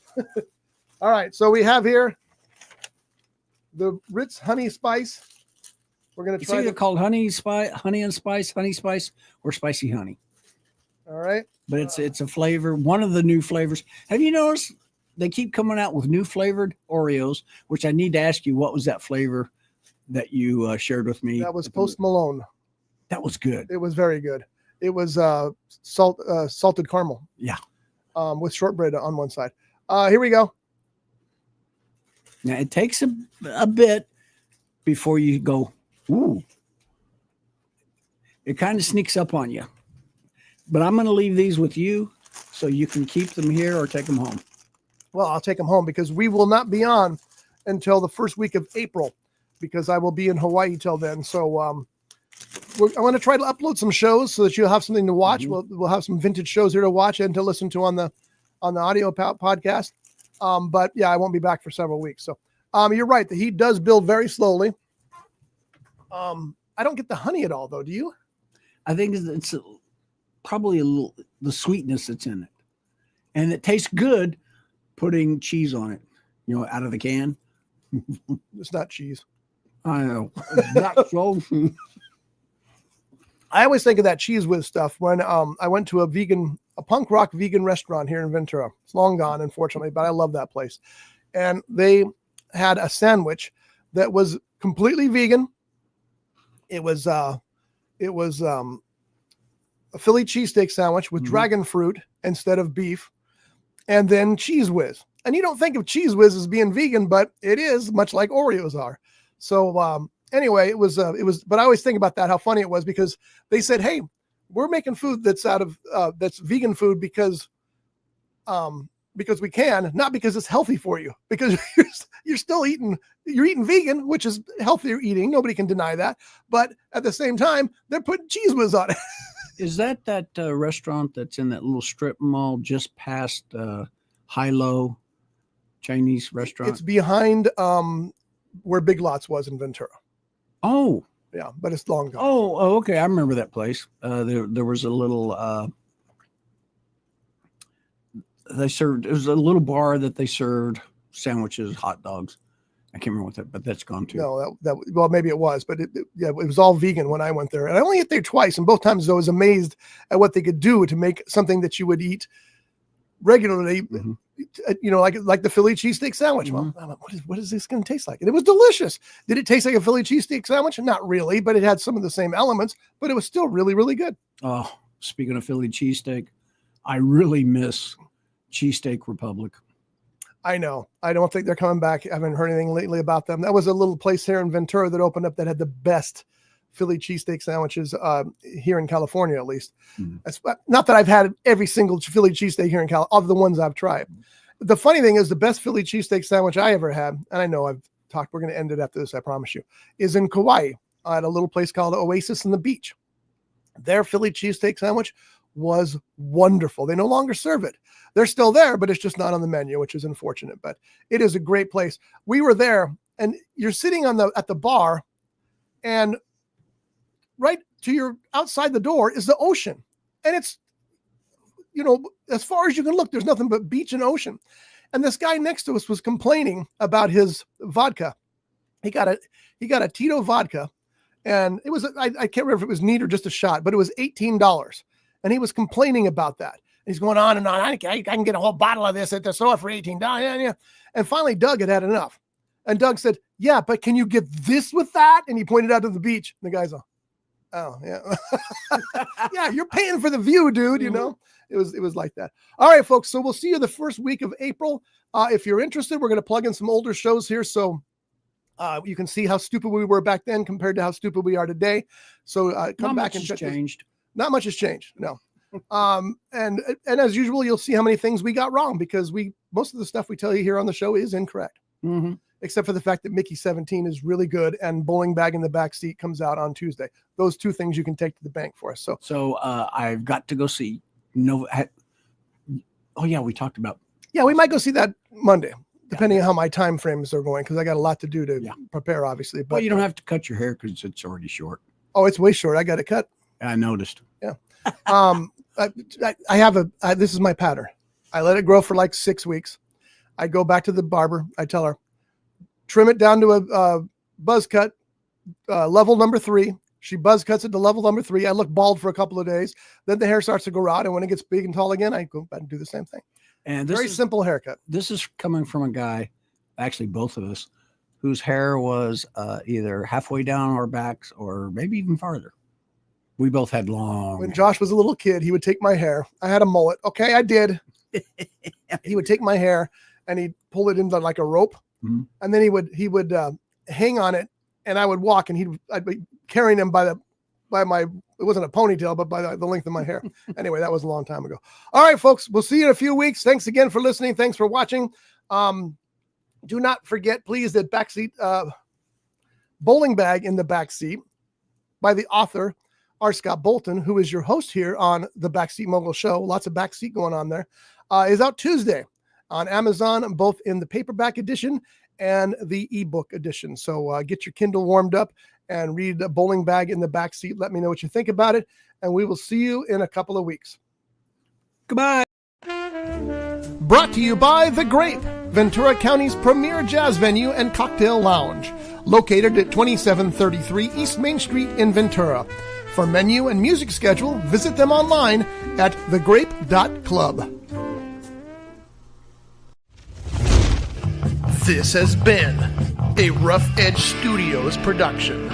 All right. So we have here the Ritz honey spice. We're going to It's try either called honey spice, or spicy honey. All right. But it's a flavor, one of the new flavors. Have you noticed they keep coming out with new flavored Oreos, which I need to ask you, what was that flavor that you shared with me? That was Post Malone. That was good. It was very good. It was salted caramel. Yeah. With shortbread on one side. Here we go. Now it takes a bit before you go, ooh. It kind of sneaks up on you. But I'm going to leave these with you so you can keep them here or take them home. Well, I'll take them home because we will not be on until the first week of April because I will be in Hawaii till then. So I want to try to upload some shows so that you'll have something to watch. Mm-hmm. We'll have some vintage shows here to watch and to listen to on the audio podcast. But yeah, I won't be back for several weeks. So you're right. The heat does build very slowly. I don't get the honey at all though. Do you? I think it's probably a little the sweetness that's in it, and it tastes good putting cheese on it, out of the can. It's not cheese. I know. That's so. I always think of that Cheese Whiz stuff when I went to a punk rock vegan restaurant here in Ventura. It's long gone, unfortunately, but I love that place. And they had a sandwich that was completely vegan. It was a Philly cheesesteak sandwich with dragon fruit instead of beef, and then Cheese Whiz. And you don't think of Cheese Whiz as being vegan, but it is, much like Oreos are. So anyway, it was, but I always think about that, how funny it was, because they said, hey, we're making food that's that's vegan food because we can, not because it's healthy for you, because you're still eating vegan, which is healthier eating. Nobody can deny that. But at the same time, they're putting Cheese Whiz on it. Is that restaurant that's in that little strip mall just past High-Low Chinese restaurant? It's behind where Big Lots was in Ventura. Oh. Yeah, but it's long gone. Oh, okay. I remember that place. There was a little it was a little bar that they served sandwiches, hot dogs. I can't remember what that, but that's gone too. No, well, maybe it was, but it was all vegan when I went there. And I only ate there twice, and both times I was amazed at what they could do to make something that you would eat regularly, like the Philly cheesesteak sandwich. Well, what is this going to taste like? And it was delicious. Did it taste like a Philly cheesesteak sandwich? Not really, but it had some of the same elements, but it was still really, really good. Oh, speaking of Philly cheesesteak, I really miss Cheesesteak Republic. I know. I don't think they're coming back. I haven't heard anything lately about them. That was a little place here in Ventura that opened up that had the best Philly cheesesteak sandwiches here in California, at least. That's not that I've had every single Philly cheesesteak here in California, of the ones I've tried. The funny thing is, the best Philly cheesesteak sandwich I ever had, and I know I've talked, we're going to end it after this, I promise you, is in Kauai at a little place called Oasis on the Beach. Their Philly cheesesteak sandwich was wonderful. They no longer serve it. They're still there, but it's just not on the menu, which is unfortunate, but it is a great place. We were there, and you're sitting at the bar, and right to your outside the door is the ocean. And it's, as far as you can look, there's nothing but beach and ocean. And this guy next to us was complaining about his vodka. He got a Tito vodka, and it was, I can't remember if it was neat or just a shot, but it was $18. And he was complaining about that. He's going on and on. I can get a whole bottle of this at the store for $18. Yeah. And finally, Doug had enough. And Doug said, yeah, but can you get this with that? And he pointed out to the beach. And the guy's like, oh, yeah. Yeah, you're paying for the view, dude. It was like that. All right, folks. So we'll see you the first week of April. If you're interested, we're going to plug in some older shows here. So you can see how stupid we were back then compared to how stupid we are today. So come back and check. Not much has changed. No. And as usual, you'll see how many things we got wrong, because most of the stuff we tell you here on the show is incorrect, except for the fact that Mickey 17 is really good and Bowling Bag in the Backseat comes out on Tuesday. Those two things you can take to the bank for us. So I've got to go see oh yeah, we talked about. Yeah, we might go see that Monday, depending on how my time frames are going, because I got a lot to do to prepare, obviously. But you don't have to cut your hair because it's already short. Oh, it's way short. I got it cut. I noticed. Yeah. I have this is my pattern. I let it grow for like 6 weeks. I go back to the barber. I tell her, trim it down to a buzz cut, level number 3. She buzz cuts it to level number 3. I look bald for a couple of days. Then the hair starts to grow out. And when it gets big and tall again, I go back and do the same thing. And Very simple haircut. This is coming from a guy, actually both of us, whose hair was either halfway down our backs or maybe even farther. We both had long. When Josh was a little kid, he would take my hair. I had a mullet. Okay, I did. He would take my hair and he'd pull it into like a rope, and then he would hang on it, and I would walk, and I'd be carrying him by my, it wasn't a ponytail, but by the length of my hair. Anyway, that was a long time ago. All right, folks, we'll see you in a few weeks. Thanks again for listening. Thanks for watching. Do not forget, please, that Backseat Bowling Bag in the Backseat by the author R. Scott Bolton, who is your host here on the Backseat Mogul Show. Lots of Backseat going on there. Is out Tuesday on Amazon, both in the paperback edition and the ebook edition. So get your Kindle warmed up and read the Bowling Bag in the Backseat. Let me know what you think about it, and we will see you in a couple of weeks. Goodbye. Brought to you by The Grape, Ventura County's premier jazz venue and cocktail lounge, located at 2733 East Main Street in Ventura. For menu and music schedule, visit them online at thegrape.club. This has been a Rough Edge Studios production.